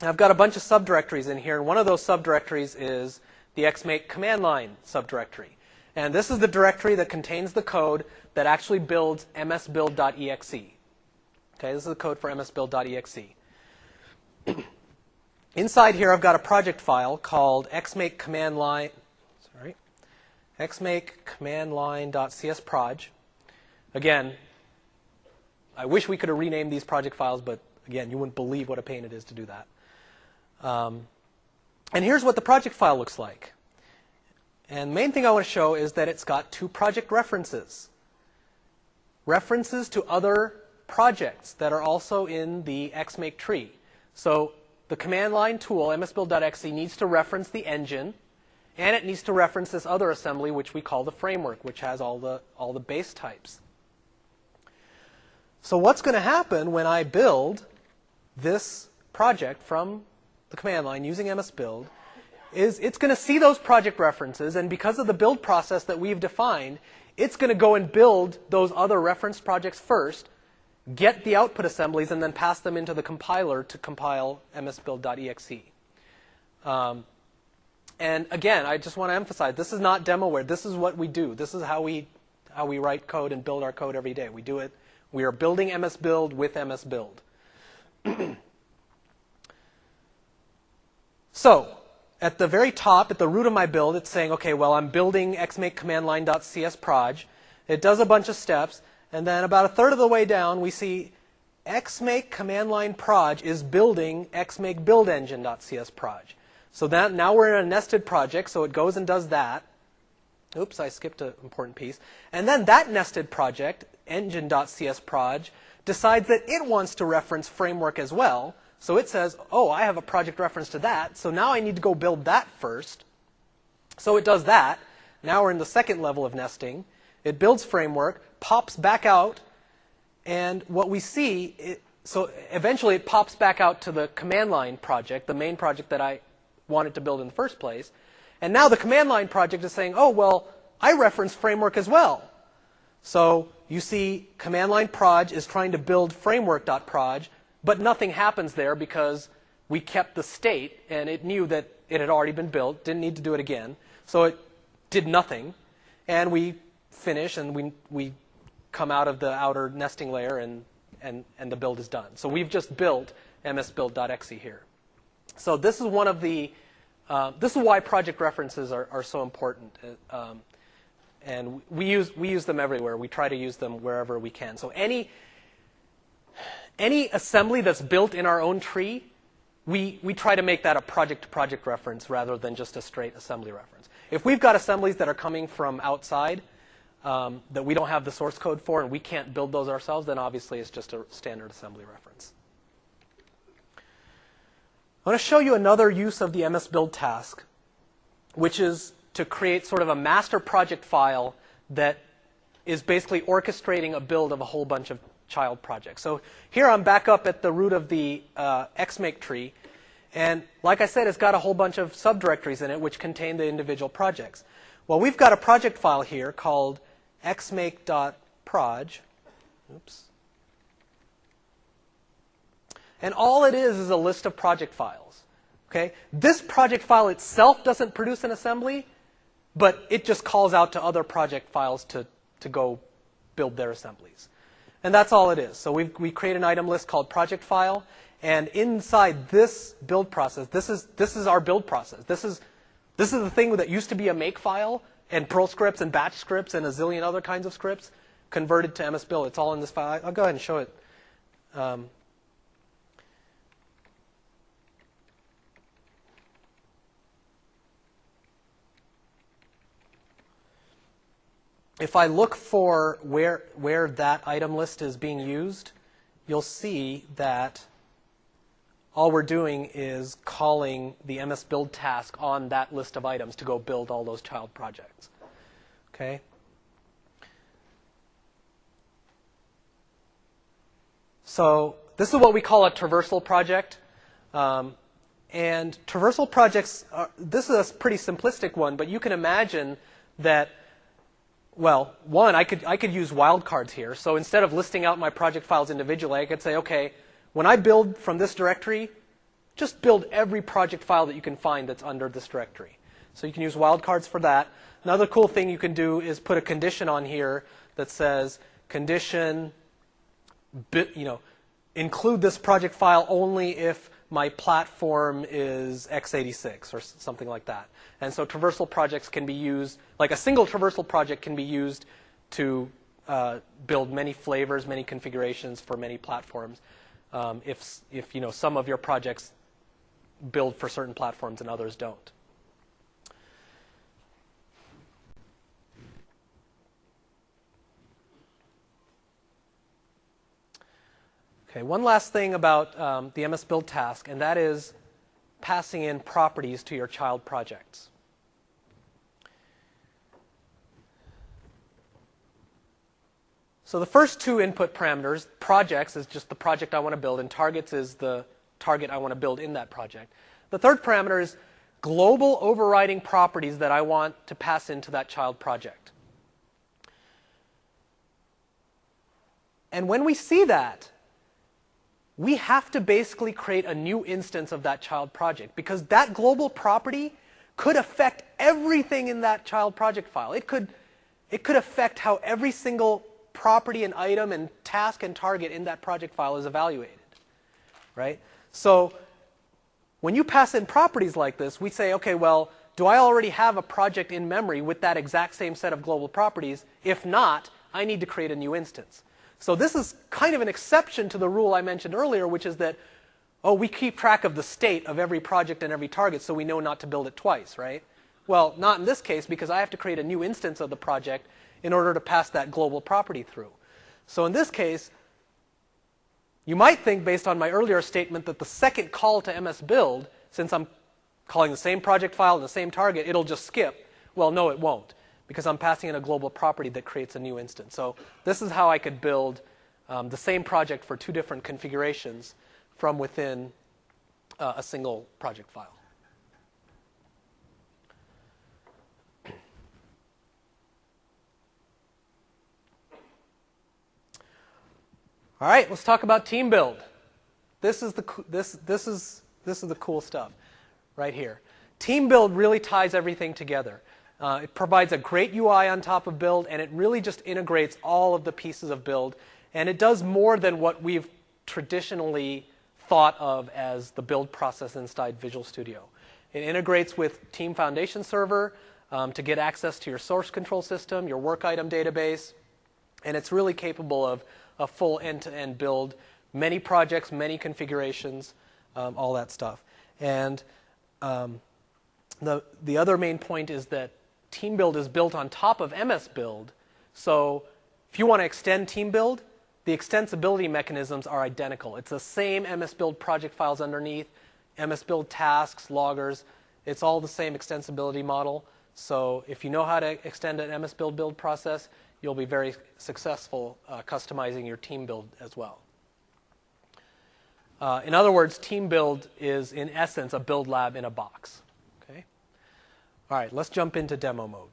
I've got a bunch of subdirectories in here, and one of those subdirectories is the xmake command line subdirectory. And this is the directory that contains the code that actually builds msbuild.exe. Okay, this is the code for msbuild.exe. Inside here, I've got a project file called xmake command line, xmake command line.csproj. Again, I wish we could have renamed these project files, but again, you wouldn't believe what a pain it is to do that. And here's what the project file looks like. And the main thing I want to show is that it's got 2 project references. References to other projects that are also in the XMake tree. So the command line tool, MSBuild.exe, needs to reference the engine, and it needs to reference this other assembly, which we call the framework, which has all the base types. So what's going to happen when I build this project from the command line using MSBuild is it's going to see those project references, and because of the build process that we've defined, it's going to go and build those other reference projects first, get the output assemblies, and then pass them into the compiler to compile MSBuild.exe. And again, I just want to emphasize, this is not demoware. This is what we do. This is how we write code and build our code every day. We do it. We are building MSBuild with MSBuild. So at the very top, at the root of my build, it's saying, okay, well, I'm building xmake command line.csproj. It does a bunch of steps. And then about a third of the way down, we see xmake command line proj is building xmake build engine.csproj. So that now we're in a nested project, so it goes and does that. Oops, I skipped an important piece. And then that nested project, engine.csproj, decides that it wants to reference framework as well. So it says, oh, I have a project reference to that, so now I need to go build that first. So it does that. Now we're in the second level of nesting. It builds framework, pops back out, and what we see, so eventually it pops back out to the command line project, the main project that I wanted to build in the first place. And now the command line project is saying, oh, well, I reference framework as well. So you see command line proj is trying to build framework.proj, but nothing happens there because we kept the state, and it knew that it had already been built, didn't need to do it again. So it did nothing. And we finish, and we come out of the outer nesting layer, and the build is done. So we've just built MSBuild.exe here. So this is one of the, this is why project references are so important. And we use them everywhere. We try to use them wherever we can. So any assembly that's built in our own tree, we try to make that a project-to-project reference rather than just a straight assembly reference. If we've got assemblies that are coming from outside that we don't have the source code for and we can't build those ourselves, then obviously it's just a standard assembly reference. I want to show you another use of the MSBuild task, which is to create sort of a master project file that is basically orchestrating a build of a whole bunch of child projects. So here I'm back up at the root of the xmake tree. And like I said, it's got a whole bunch of subdirectories in it which contain the individual projects. Well, we've got a project file here called xmake.proj. Oops. And all it is a list of project files. Okay? This project file itself doesn't produce an assembly, but it just calls out to other project files to go build their assemblies. And that's all it is. So we create an item list called project file, and inside this build process, this is our build process. This is the thing that used to be a make file, and Perl scripts and batch scripts and a zillion other kinds of scripts converted to MSBuild. It's all in this file. I'll go ahead and show it. If I look for where that item list is being used, you'll see that all we're doing is calling the MSBuild task on that list of items to go build all those child projects. Okay? So this is what we call a traversal project. And traversal projects, this is a pretty simplistic one, but you can imagine that, well, one, I could use wildcards here. So instead of listing out my project files individually, I could say, okay, when I build from this directory, just build every project file that you can find that's under this directory. So you can use wildcards for that. Another cool thing you can do is put a condition on here that says, condition, include this project file only if my platform is x86 or something like that. And so traversal projects can be used, like a single traversal project can be used to build many flavors, many configurations for many platforms. If some of your projects build for certain platforms and others don't. Okay, one last thing about the MSBuild task, and that is passing in properties to your child projects. So the first two input parameters, projects is just the project I want to build, and targets is the target I want to build in that project. The third parameter is global overriding properties that I want to pass into that child project. And when we see that, we have to basically create a new instance of that child project, because that global property could affect everything in that child project file. It could affect how every single property and item and task and target in that project file is evaluated, right? So when you pass in properties like this, we say, okay, well, do I already have a project in memory with that exact same set of global properties? If not, I need to create a new instance. So this is kind of an exception to the rule I mentioned earlier, which is that, oh, we keep track of the state of every project and every target so we know not to build it twice, right? Well, not in this case, because I have to create a new instance of the project in order to pass that global property through. So in this case, you might think, based on my earlier statement, that the second call to MSBuild, since I'm calling the same project file and the same target, it'll just skip. Well, no, it won't, because I'm passing in a global property that creates a new instance. So this is how I could build the same project for two different configurations from within a single project file. All right, let's talk about team build. This is the cool stuff right here. Team build really ties everything together. It provides a great UI on top of build, and it really just integrates all of the pieces of build. And it does more than what we've traditionally thought of as the build process inside Visual Studio. It integrates with Team Foundation Server to get access to your source control system, your work item database, and it's really capable of a full end-to-end build, many projects, many configurations, all that stuff. And the other main point is that Team Build is built on top of MSBuild. So if you want to extend Team Build, the extensibility mechanisms are identical. It's the same MSBuild project files underneath, MSBuild tasks, loggers. It's all the same extensibility model. So if you know how to extend an MSBuild build process, you'll be very successful customizing your team build as well. In other words, team build is, in essence, a build lab in a box. Okay? All right, let's jump into demo mode.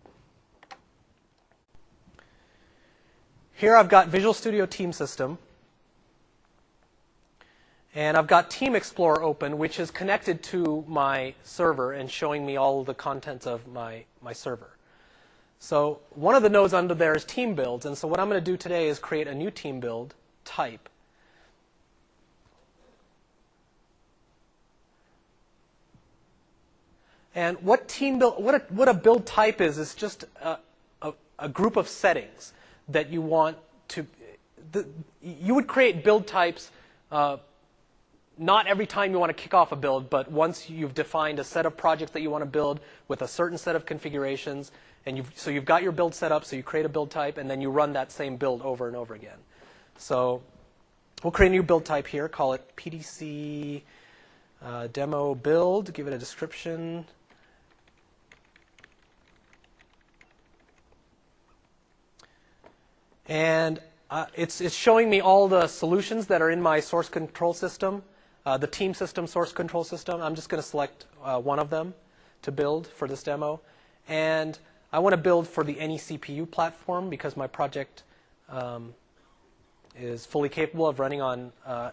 Here I've got Visual Studio Team System. And I've got Team Explorer open, which is connected to my server and showing me all of the contents of my server. So one of the nodes under there is team builds. And so what I'm going to do today is create a new team build type. And what a build type is just a group of settings that you want to. You would create build types not every time you want to kick off a build, but once you've defined a set of projects that you want to build with a certain set of configurations. And so you've got your build set up, so you create a build type, and then you run that same build over and over again. So we'll create a new build type here, call it PDC demo build, give it a description. And it's showing me all the solutions that are in my source control system, the team system source control system. I'm just going to select one of them to build for this demo. And I want to build for the AnyCPU platform because my project is fully capable of running on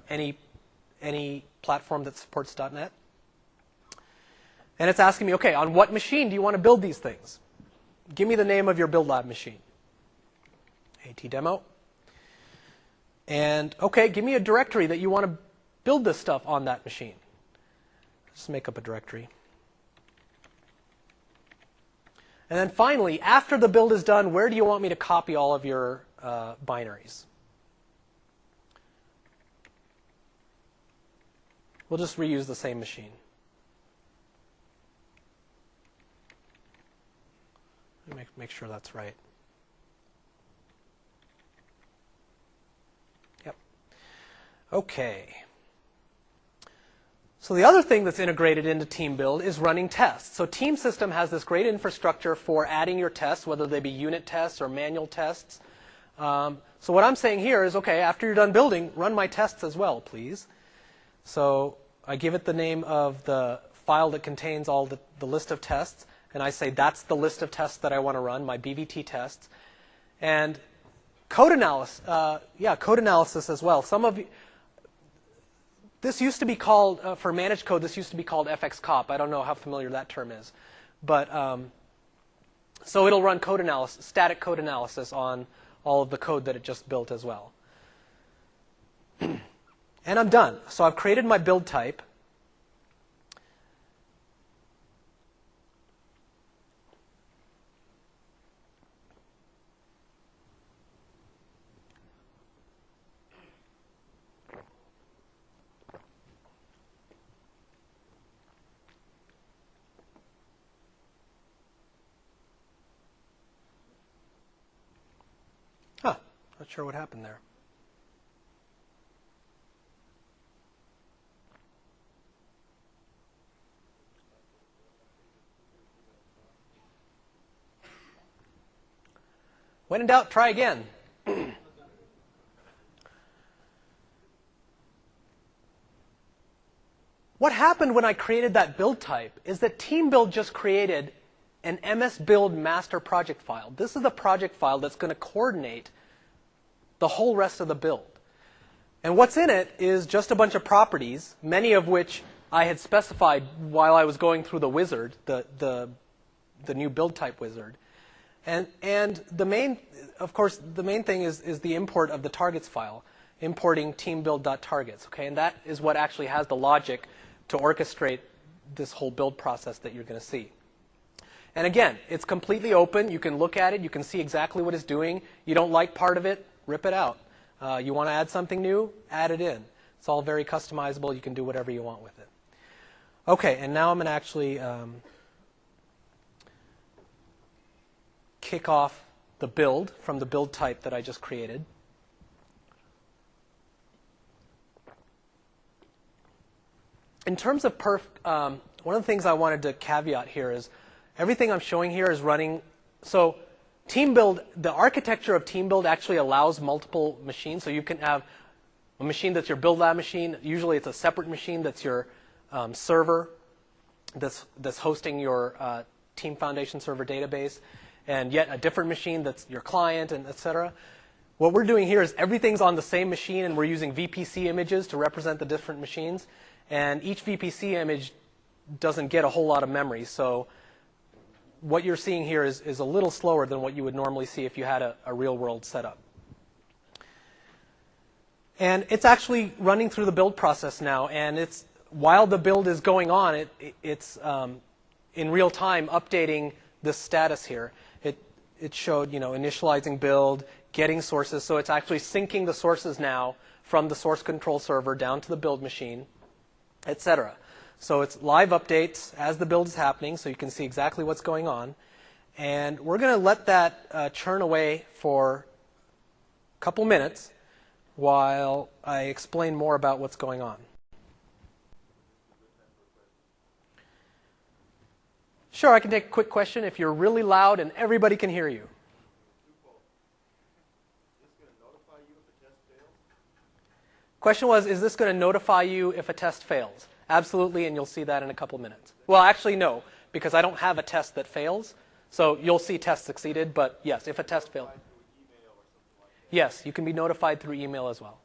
any platform that supports .NET. And it's asking me, okay, on what machine do you want to build these things? Give me the name of your build lab machine. ATDemo. And, okay, give me a directory that you want to build this stuff on that machine. Just make up a directory. And then finally, after the build is done, where do you want me to copy all of your binaries. We'll just reuse the same machine. Make sure that's right. Yep. Okay. So the other thing that's integrated into TeamBuild is running tests. So Team System has this great infrastructure for adding your tests, whether they be unit tests or manual tests. So what I'm saying here is, okay, after you're done building, run my tests as well, please. So I give it the name of the file that contains all the list of tests, and I say that's the list of tests that I want to run, my BVT tests. And code analysis, code analysis as well. Some of you, this used to be called, for managed code, this used to be called FXCOP. I don't know how familiar that term is. But so it'll run code analysis, static code analysis on all of the code that it just built as well. And I'm done. So I've created my build type. Huh, not sure what happened there. When in doubt, try again. What happened when I created that build type is that TeamBuild just created an MSBuild master project file. This is the project file that's going to coordinate the whole rest of the build. And what's in it is just a bunch of properties, many of which I had specified while I was going through the wizard, the new build type wizard. And the main, of course, the main thing is the import of the targets file, importing teambuild.targets. Okay, and that is what actually has the logic to orchestrate this whole build process that you're going to see. And again, it's completely open. You can look at it. You can see exactly what it's doing. You don't like part of it, rip it out. You want to add something new, add it in. It's all very customizable. You can do whatever you want with it. Okay, and now I'm going to actually kick off the build from the build type that I just created. In terms of perf, one of the things I wanted to caveat here is everything I'm showing here is running. So TeamBuild, the architecture of TeamBuild actually allows multiple machines. So you can have a machine that's your build lab machine. Usually it's a separate machine that's your server that's hosting your Team Foundation server database, and yet a different machine that's your client, and et cetera. What we're doing here is everything's on the same machine, and we're using VPC images to represent the different machines. And each VPC image doesn't get a whole lot of memory. So what you're seeing here is a little slower than what you would normally see if you had a real-world setup. And it's actually running through the build process now. And it's while the build is going on, it's in real time updating this status here. It showed, initializing build, getting sources. So it's actually syncing the sources now from the source control server down to the build machine, et cetera. So it's live updates as the build is happening, so you can see exactly what's going on. And we're going to let that churn away for a couple minutes while I explain more about what's going on. Sure, I can take a quick question if you're really loud and everybody can hear you. Question was, is this going to notify you if a test fails? Absolutely, and you'll see that in a couple minutes. Well, actually, no, because I don't have a test that fails. So you'll see test succeeded, but yes, if a test fails. Yes, you can be notified through email as well.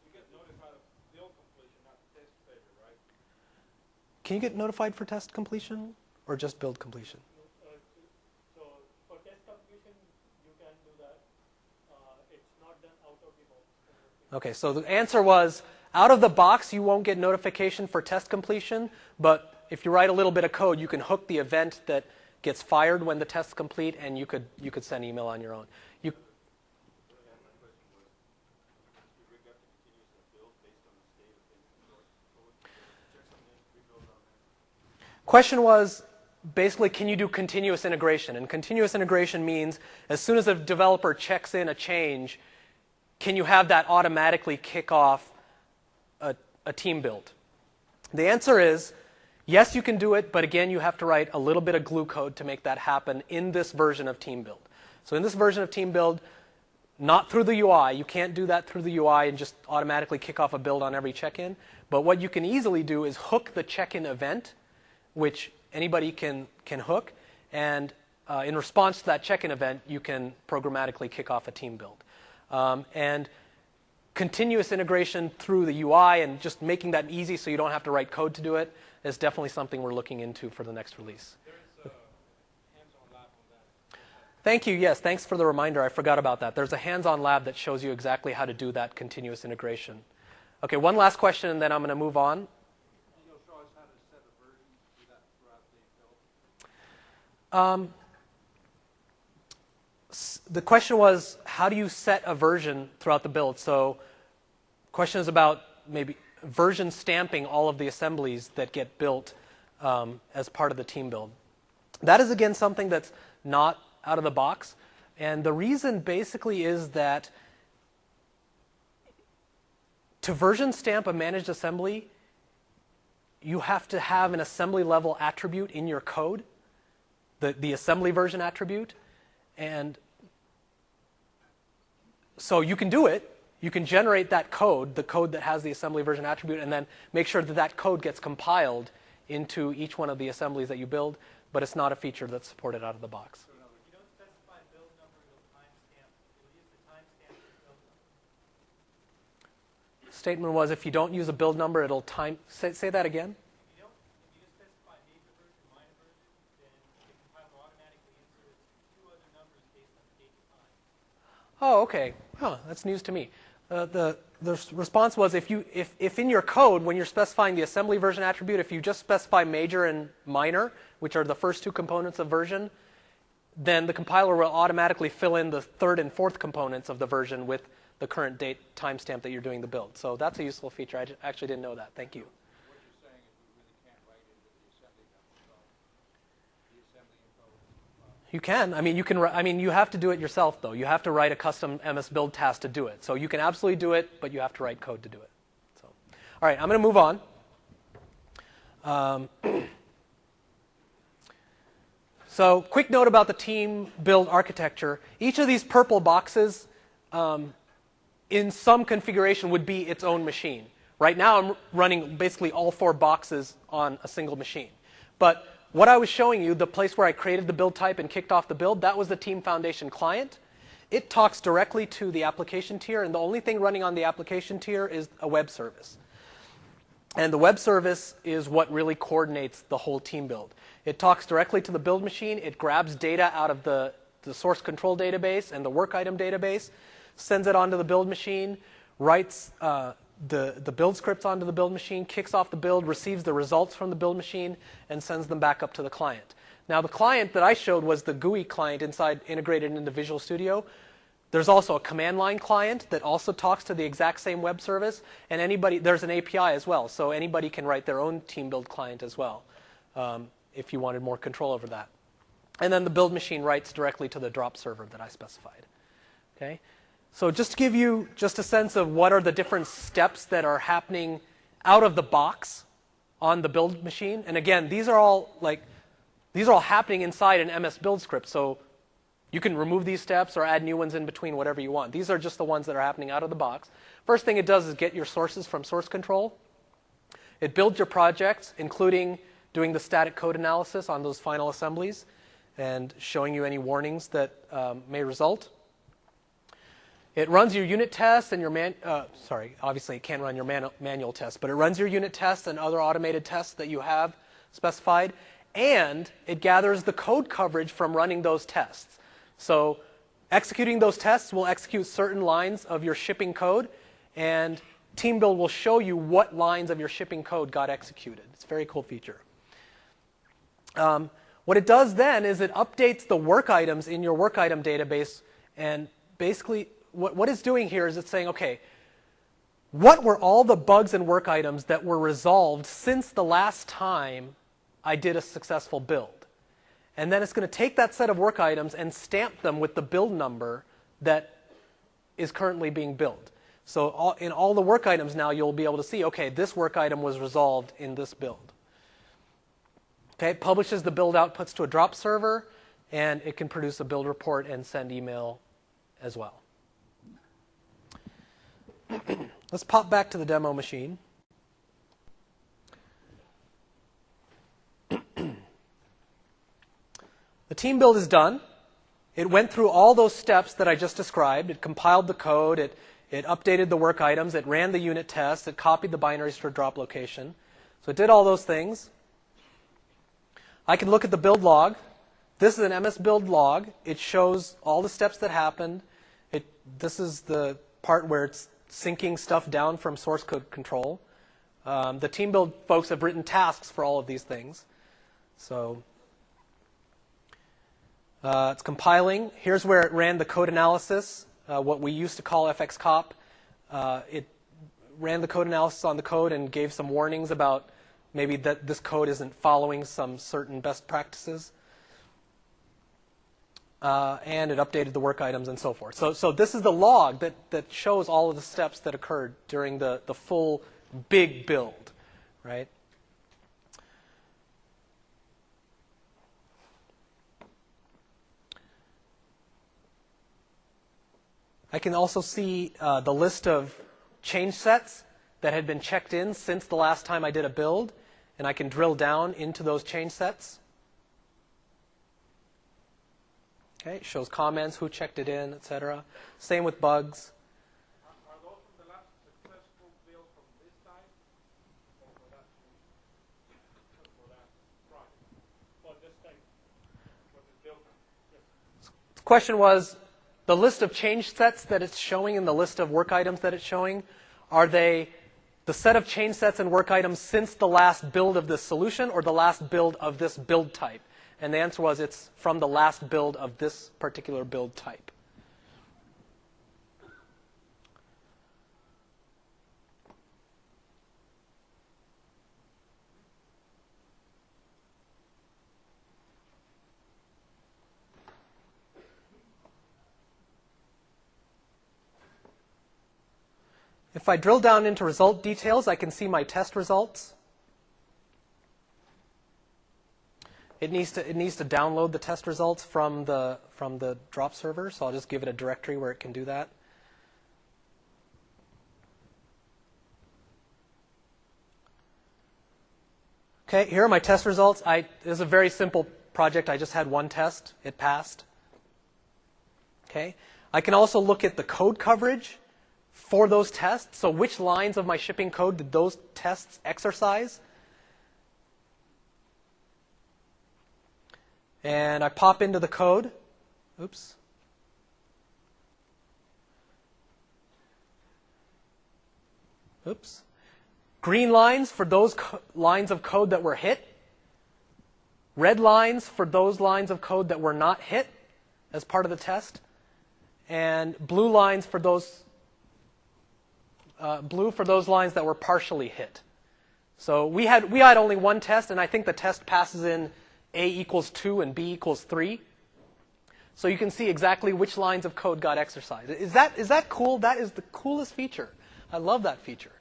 You get notified of build completion, not test failure, right? Can you get notified for test completion or just build completion? So for test completion, you can do that. It's not done out of the box. Okay, so the answer was, out of the box, you won't get notification for test completion, but if you write a little bit of code, you can hook the event that gets fired when the test's complete, and you could send email on your own. Question was, basically, can you do continuous integration? And continuous integration means as soon as a developer checks in a change, can you have that automatically kick off a team build? The answer is, yes, you can do it, but again, you have to write a little bit of glue code to make that happen in this version of team build. So in this version of team build, not through the UI. You can't do that through the UI and just automatically kick off a build on every check-in. But what you can easily do is hook the check-in event, which anybody can hook. And in response to that check-in event, you can programmatically kick off a team build. And continuous integration through the UI and just making that easy so you don't have to write code to do it is definitely something we're looking into for the next release. Thank you. Yes, thanks for the reminder. I forgot about that. There's a hands-on lab that shows you exactly how to do that continuous integration. Okay, one last question, and then I'm going to move on. You'll show us how to set a version to do that throughout the build? The question was, how do you set a version throughout the build? So the question is about maybe version stamping all of the assemblies that get built as part of the team build. That is, again, something that's not out of the box. And the reason basically is that to version stamp a managed assembly, you have to have an assembly level attribute in your code, the assembly version attribute. And so you can do it. You can generate that code, the code that has the assembly version attribute, and then make sure that that code gets compiled into each one of the assemblies that you build. But it's not a feature that's supported out of the box. Statement was, if you don't use a build number, it'll time. Say that again. If you just specify major version, minor version, then the compiler automatically inserts two other numbers based on the date and time. Oh, okay. Huh, that's news to me. The response was, if in your code, when you're specifying the assembly version attribute, if you just specify major and minor, which are the first two components of version, then the compiler will automatically fill in the third and fourth components of the version with the current date timestamp that you're doing the build. So that's a useful feature. I actually didn't know that. Thank you. What you're saying is we really can't write into the assembly number, so the assembly info. You can. I mean, you can. I mean, you have to do it yourself, though. You have to write a custom MSBuild task to do it. So you can absolutely do it, but you have to write code to do it. So, all right, I'm going to move on. So, quick note about the team build architecture. Each of these purple boxes, in some configuration, would be its own machine. Right now, I'm running basically all four boxes on a single machine. But what I was showing you, the place where I created the build type and kicked off the build, that was the Team Foundation client. It talks directly to the application tier, and the only thing running on the application tier is a web service. And the web service is what really coordinates the whole team build. It talks directly to the build machine. It grabs data out of the source control database and the work item database, sends it onto the build machine, writes the build scripts onto the build machine, kicks off the build, receives the results from the build machine, and sends them back up to the client. Now, the client that I showed was the GUI client integrated into Visual Studio. There's also a command line client that also talks to the exact same web service, and there's an API as well, so anybody can write their own team build client as well, if you wanted more control over that. And then the build machine writes directly to the drop server that I specified. Okay? So just to give you just a sense of what are the different steps that are happening out of the box on the build machine. And again, these are all happening inside an MSBuild script. So you can remove these steps or add new ones in between, whatever you want. These are just the ones that are happening out of the box. First thing it does is get your sources from source control. It builds your projects, including doing the static code analysis on those final assemblies and showing you any warnings that may result. It runs your unit tests and your obviously it can't run your manual tests, but it runs your unit tests and other automated tests that you have specified, and it gathers the code coverage from running those tests. So executing those tests will execute certain lines of your shipping code, and TeamBuild will show you what lines of your shipping code got executed. It's a very cool feature. What it does then is it updates the work items in your work item database, and basically what it's doing here is it's saying, okay, what were all the bugs and work items that were resolved since the last time I did a successful build. And then it's going to take that set of work items and stamp them with the build number that is currently being built. So in all the work items now, you'll be able to see, okay, this work item was resolved in this build. Okay, it publishes the build outputs to a drop server, and it can produce a build report and send email as well. Let's pop back to the demo machine. The team build is done. It went through all those steps that I just described. It compiled the code. It updated the work items. It ran the unit tests. It copied the binaries to a drop location. So it did all those things. I can look at the build log. This is an MSBuild log. It shows all the steps that happened. This is the part where it's syncing stuff down from source code control. The team build folks have written tasks for all of these things. So it's compiling. Here's where it ran the code analysis, what we used to call fxcop. It ran the code analysis on the code and gave some warnings about maybe that this code isn't following some certain best practices. And it updated the work items and so forth. So this is the log that shows all of the steps that occurred during the full big build, right? I can also see the list of change sets that had been checked in since the last time I did a build, and I can drill down into those change sets. Okay, it shows comments, who checked it in, etc. Same with bugs. Are those from the last successful build from this time, or for that project? For this type. For this build? Yes. The question was, the list of change sets that it's showing and the list of work items that it's showing, are they the set of change sets and work items since the last build of this solution or the last build of this build type? And the answer was it's from the last build of this particular build type. If I drill down into result details, I can see my test results. It needs to download the test results from the drop server, so I'll just give it a directory where it can do that. Okay, here are my test results. This is a very simple project. I just had one test. It passed. Okay, I can also look at the code coverage for those tests. So which lines of my shipping code did those tests exercise? And I pop into the code. Oops. Oops. Green lines for those lines of code that were hit. Red lines for those lines of code that were not hit as part of the test. And blue lines for those lines that were partially hit. So we had only one test, and I think the test passes in A equals 2 and B equals 3. So you can see exactly which lines of code got exercised. Is that cool? That is the coolest feature. I love that feature.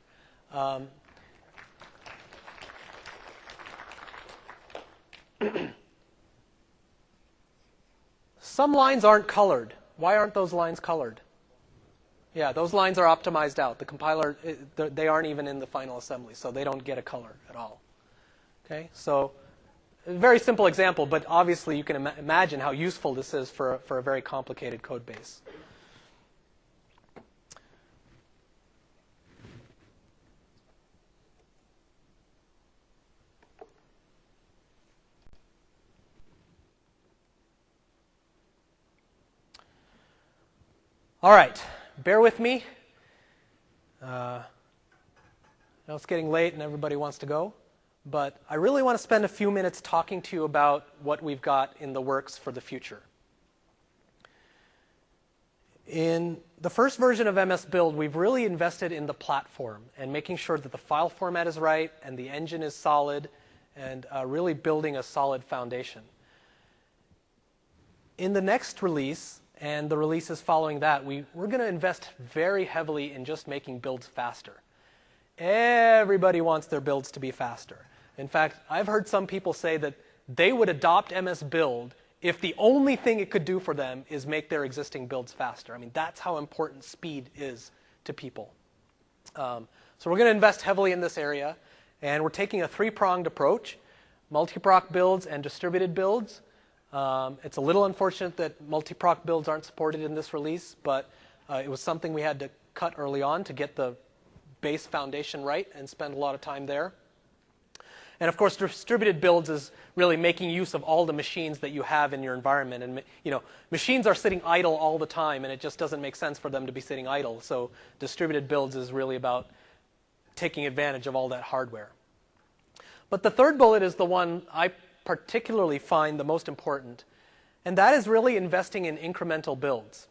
Some lines aren't colored. Why aren't those lines colored? Yeah, those lines are optimized out. The compiler, they aren't even in the final assembly, so they don't get a color at all. Okay, so a very simple example, but obviously you can imagine how useful this is for a very complicated code base. All right, bear with me. I know it's getting late and everybody wants to go, but I really want to spend a few minutes talking to you about what we've got in the works for the future. In the first version of MSBuild, we've really invested in the platform and making sure that the file format is right and the engine is solid and really building a solid foundation. In the next release, and the releases following that, we're going to invest very heavily in just making builds faster. Everybody wants their builds to be faster. In fact, I've heard some people say that they would adopt MSBuild if the only thing it could do for them is make their existing builds faster. I mean, that's how important speed is to people. So we're going to invest heavily in this area, and we're taking a three-pronged approach: multi-proc builds and distributed builds. It's a little unfortunate that multi-proc builds aren't supported in this release, but it was something we had to cut early on to get the base foundation right and spend a lot of time there. And of course, distributed builds is really making use of all the machines that you have in your environment. And machines are sitting idle all the time, and it just doesn't make sense for them to be sitting idle. So distributed builds is really about taking advantage of all that hardware. But the third bullet is the one I particularly find the most important, and that is really investing in incremental builds.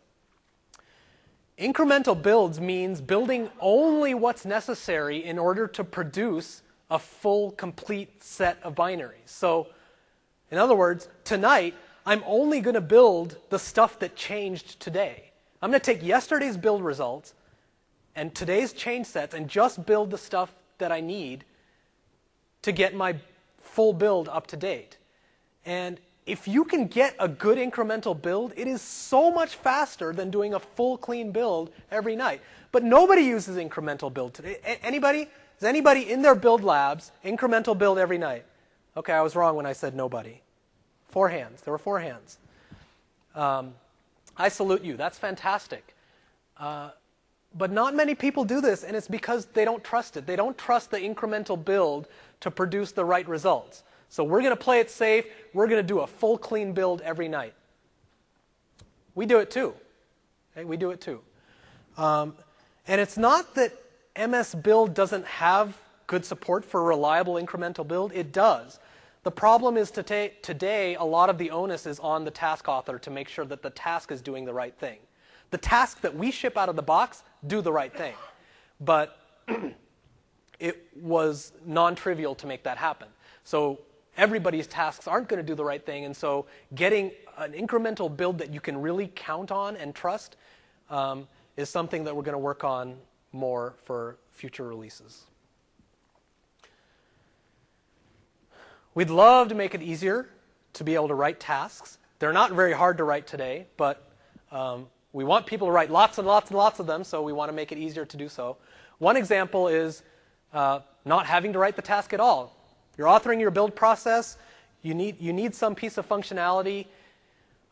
Incremental builds means building only what's necessary in order to produce a full, complete set of binaries. So, in other words, tonight, I'm only going to build the stuff that changed today. I'm going to take yesterday's build results and today's change sets and just build the stuff that I need to get my full build up to date. And if you can get a good incremental build, it is so much faster than doing a full clean build every night. But nobody uses incremental build today. Anybody? Does anybody in their build labs incremental build every night? Okay, I was wrong when I said nobody. 4 hands. There were 4 hands. I salute you. That's fantastic. But not many people do this, and it's because they don't trust it. They don't trust the incremental build to produce the right results. So we're going to play it safe. We're going to do a full clean build every night. We do it too. Okay? We do it too. And it's not that MSBuild doesn't have good support for reliable incremental build. It does. The problem is today, a lot of the onus is on the task author to make sure that the task is doing the right thing. The tasks that we ship out of the box do the right thing. But it was non-trivial to make that happen. So everybody's tasks aren't going to do the right thing. And so getting an incremental build that you can really count on and trust is something that we're going to work on more for future releases. We'd love to make it easier to be able to write tasks. They're not very hard to write today, but we want people to write lots and lots and lots of them, so we want to make it easier to do so. One example is not having to write the task at all. You're authoring your build process. You need some piece of functionality.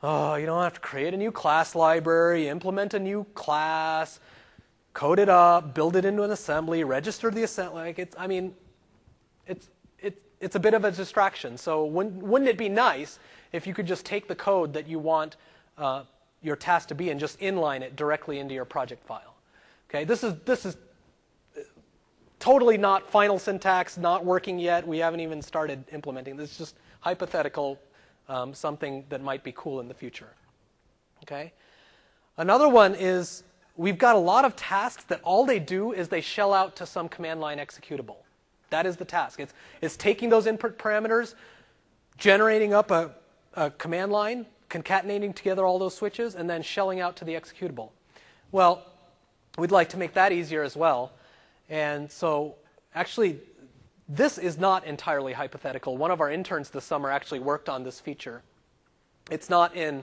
Oh, you don't have to create a new class library, implement a new class, code it up, build it into an assembly, register the assembly. It's a bit of a distraction. So wouldn't it be nice if you could just take the code that you want your task to be and just inline it directly into your project file? Okay, this is totally not final syntax, not working yet. We haven't even started implementing this. It's just hypothetical, something that might be cool in the future. Okay, another one is we've got a lot of tasks that all they do is they shell out to some command line executable. That is the task. It's taking those input parameters, generating up a command line, concatenating together all those switches, and then shelling out to the executable. Well, we'd like to make that easier as well. And so actually, this is not entirely hypothetical. One of our interns this summer actually worked on this feature. It's not in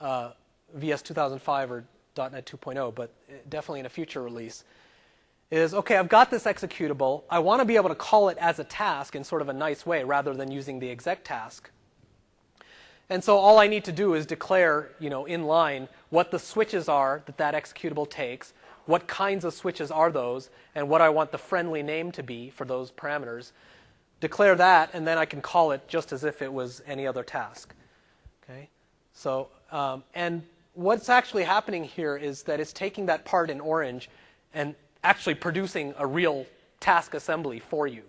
VS 2005 or .NET 2.0, but definitely in a future release. Is, okay, I've got this executable. I want to be able to call it as a task in sort of a nice way rather than using the exec task. And so all I need to do is declare, in line what the switches are that executable takes, what kinds of switches are those, and what I want the friendly name to be for those parameters. Declare that, and then I can call it just as if it was any other task. Okay? So, and what's actually happening here is that it's taking that part in orange and actually producing a real task assembly for you.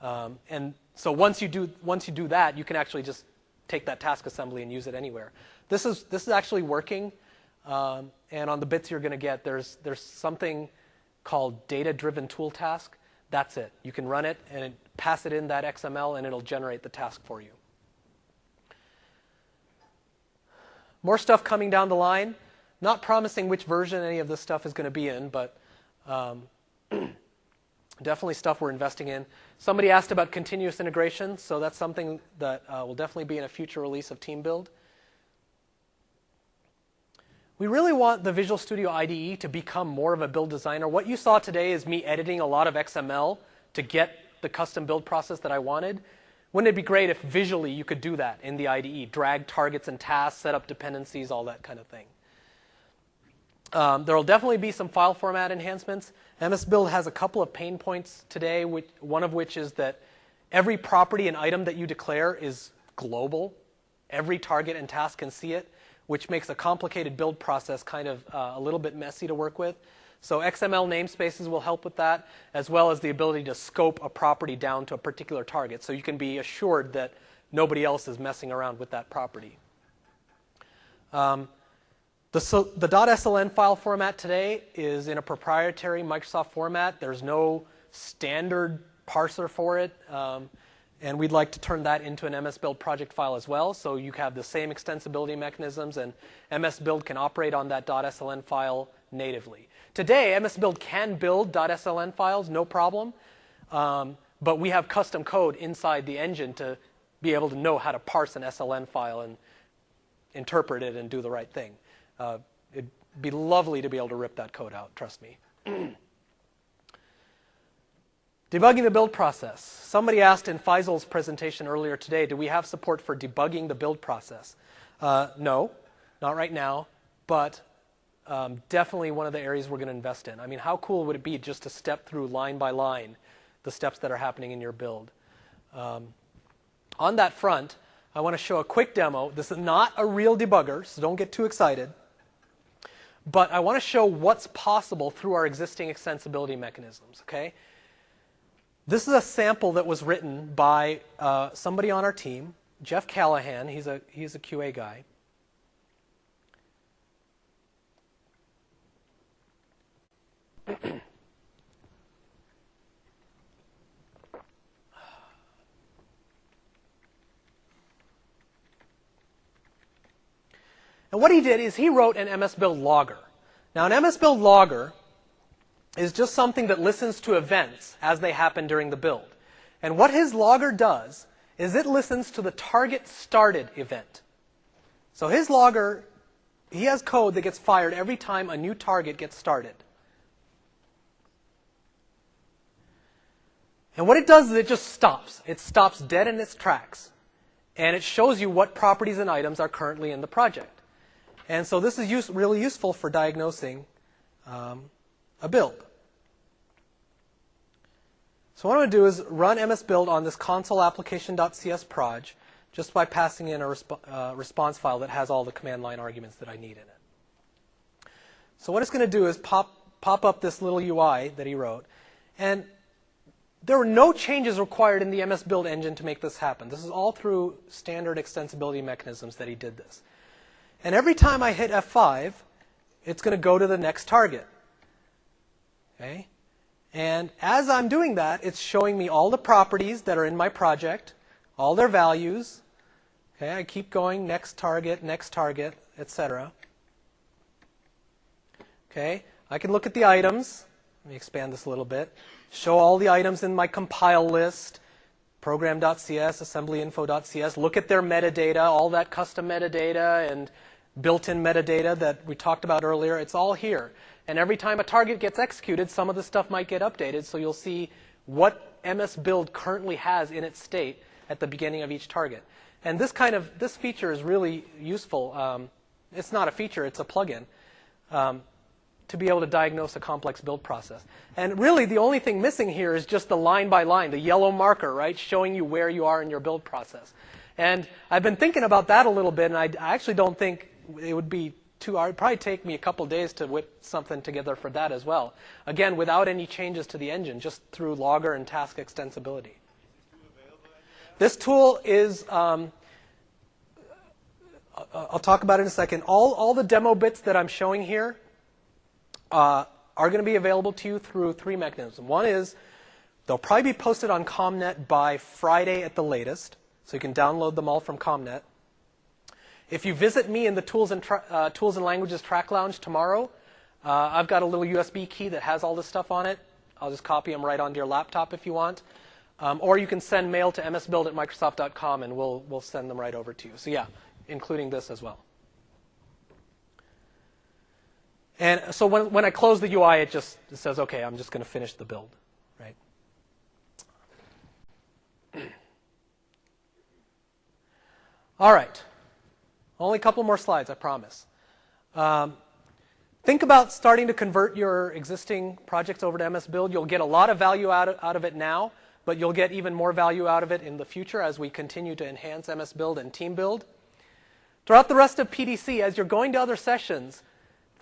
And so once you do that, you can actually just take that task assembly and use it anywhere. This is actually working. And on the bits you're going to get, there's something called data-driven tool task. That's it. You can run it, and it pass it in that XML, and it'll generate the task for you. More stuff coming down the line. Not promising which version any of this stuff is going to be in, but definitely stuff we're investing in. Somebody asked about continuous integration, so that's something that will definitely be in a future release of TeamBuild. We really want the Visual Studio IDE to become more of a build designer. What you saw today is me editing a lot of XML to get the custom build process that I wanted. Wouldn't it be great if visually you could do that in the IDE? Drag targets and tasks, set up dependencies, all that kind of thing. There will definitely be some file format enhancements. MSBuild has a couple of pain points today, one of which is that every property and item that you declare is global. Every target and task can see it, which makes a complicated build process kind of a little bit messy to work with. So XML namespaces will help with that, as well as the ability to scope a property down to a particular target, so you can be assured that nobody else is messing around with that property. The .sln file format today is in a proprietary Microsoft format. There's no standard parser for it, and we'd like to turn that into an MSBuild project file as well, so you have the same extensibility mechanisms, and MSBuild can operate on that .sln file natively. Today, MSBuild can build .sln files, no problem, but we have custom code inside the engine to be able to know how to parse an SLN file and interpret it and do the right thing. It'd be lovely to be able to rip that code out, trust me. Debugging the build process. Somebody asked in Faisal's presentation earlier today, do we have support for debugging the build process? No, not right now, but definitely one of the areas we're going to invest in. I mean, how cool would it be just to step through line by line the steps that are happening in your build? On that front, I want to show a quick demo. This is not a real debugger, so don't get too excited. But I want to show what's possible through our existing extensibility mechanisms. Okay? This is a sample that was written by somebody on our team, Jeff Callahan. He's a QA guy. And what he did is he wrote an MSBuild logger. Now, an MSBuild logger is just something that listens to events as they happen during the build. And what his logger does is it listens to the target started event. So his logger, he has code that gets fired every time a new target gets started. And what it does is it just stops. It stops dead in its tracks. And it shows you what properties and items are currently in the project. And so this is really useful for diagnosing a build. So what I'm going to do is run MSBuild on this console application.cs proj just by passing in a response file that has all the command line arguments that I need in it. So what it's going to do is pop up this little UI that he wrote. And there were no changes required in the MSBuild engine to make this happen. This is all through standard extensibility mechanisms that he did this. And every time I hit F5, it's going to go to the next target. Okay? And as I'm doing that, it's showing me all the properties that are in my project, all their values. Okay? I keep going, next target, etc. Okay? I can look at the items. Let me expand this a little bit. Show all the items in my compile list, program.cs, assemblyinfo.cs. Look at their metadata, all that custom metadata and built-in metadata that we talked about earlier. It's all here. And every time a target gets executed, some of the stuff might get updated, so you'll see what MSBuild currently has in its state at the beginning of each target. And this feature is really useful. It's not a feature, it's a plugin. To be able to diagnose a complex build process. And really, the only thing missing here is just the line by line, the yellow marker, right, showing you where you are in your build process. And I've been thinking about that a little bit, and I actually don't think it would be too hard. It'd probably take me a couple days to whip something together for that as well. Again, without any changes to the engine, just through logger and task extensibility. This tool is, I'll talk about it in a second. All the demo bits that I'm showing here are going to be available to you through three mechanisms. One is They'll probably be posted on ComNet by Friday at the latest, so you can download them all from ComNet. If you visit me in the Tools and Languages Track Lounge tomorrow, I've got a little USB key that has all this stuff on it. I'll just copy them right onto your laptop if you want. Or you can send mail to msbuild@microsoft.com, and we'll send them right over to you. So yeah, including this as well. And so when I close the UI, it says, OK, I'm just going to finish the build. Right? All right. Only a couple more slides, I promise. Think about starting to convert your existing projects over to MSBuild. You'll get a lot of value out of it now, but you'll get even more value out of it in the future as we continue to enhance MSBuild and TeamBuild. Throughout the rest of PDC, as you're going to other sessions,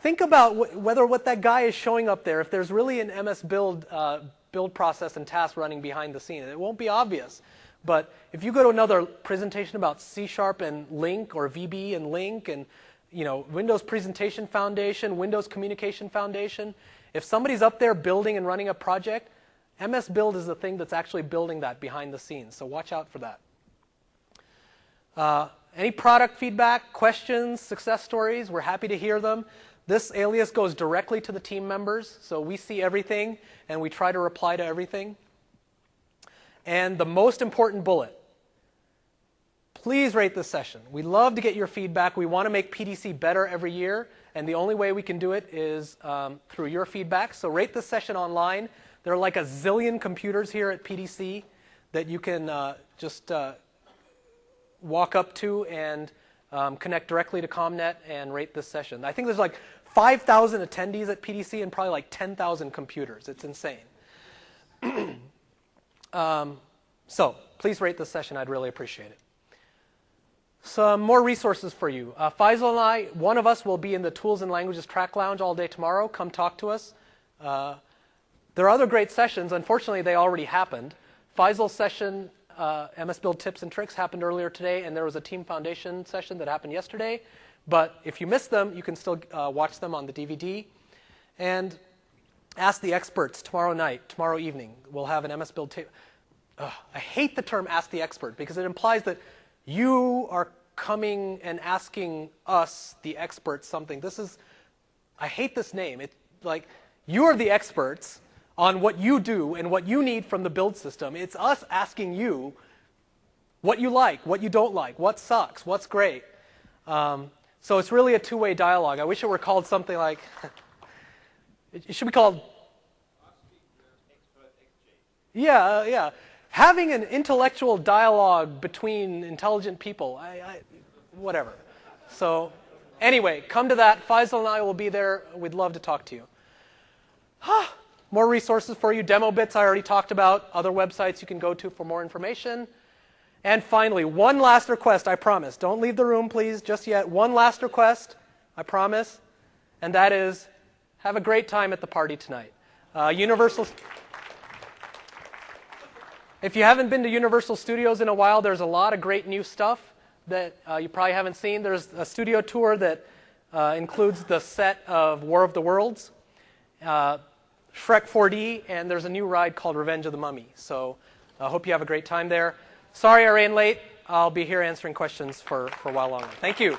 think about whether what that guy is showing up there, if there's really an MSBuild build process and task running behind the scene. It won't be obvious. But if you go to another presentation about C# and Link, or VB and Link, and Windows Presentation Foundation, Windows Communication Foundation, if somebody's up there building and running a project, MSBuild is the thing that's actually building that behind the scenes. So watch out for that. Any product feedback, questions, success stories, we're happy to hear them. This alias goes directly to the team members, so we see everything, and we try to reply to everything. And the most important bullet, please rate this session. We love to get your feedback. We want to make PDC better every year, and the only way we can do it is through your feedback. So rate this session online. There are like a zillion computers here at PDC that you can just walk up to and connect directly to ComNet and rate this session. I think there's like 5,000 attendees at PDC and probably like 10,000 computers. It's insane. So please rate this session. I'd really appreciate it. Some more resources for you. Faisal and I, one of us will be in the Tools and Languages Track Lounge all day tomorrow. Come talk to us. There are other great sessions. Unfortunately, they already happened. Faisal's session, MSBuild Tips and Tricks, happened earlier today, and there was a Team Foundation session that happened yesterday. But if you missed them, you can still watch them on the DVD. And Ask the Experts tomorrow night, tomorrow evening. We'll have an MSBuild tape. I hate the term Ask the Expert because it implies that you are coming and asking us, the experts, something. I hate this name. It's like, you are the experts on what you do and what you need from the build system. It's us asking you what you like, what you don't like, what sucks, what's great. So it's really a two-way dialogue. I wish it were called something like, it should be called, yeah. Having an intellectual dialogue between intelligent people, whatever. So anyway, come to that. Faisal and I will be there. We'd love to talk to you. More resources for you. Demo bits I already talked about. Other websites you can go to for more information. And finally, one last request, I promise. Don't leave the room, please, just yet. One last request, I promise. And that is, have a great time at the party tonight. If you haven't been to Universal Studios in a while, there's a lot of great new stuff that you probably haven't seen. There's a studio tour that includes the set of War of the Worlds, Shrek 4D, and there's a new ride called Revenge of the Mummy. So I hope you have a great time there. Sorry I ran late. I'll be here answering questions for a while longer. Thank you.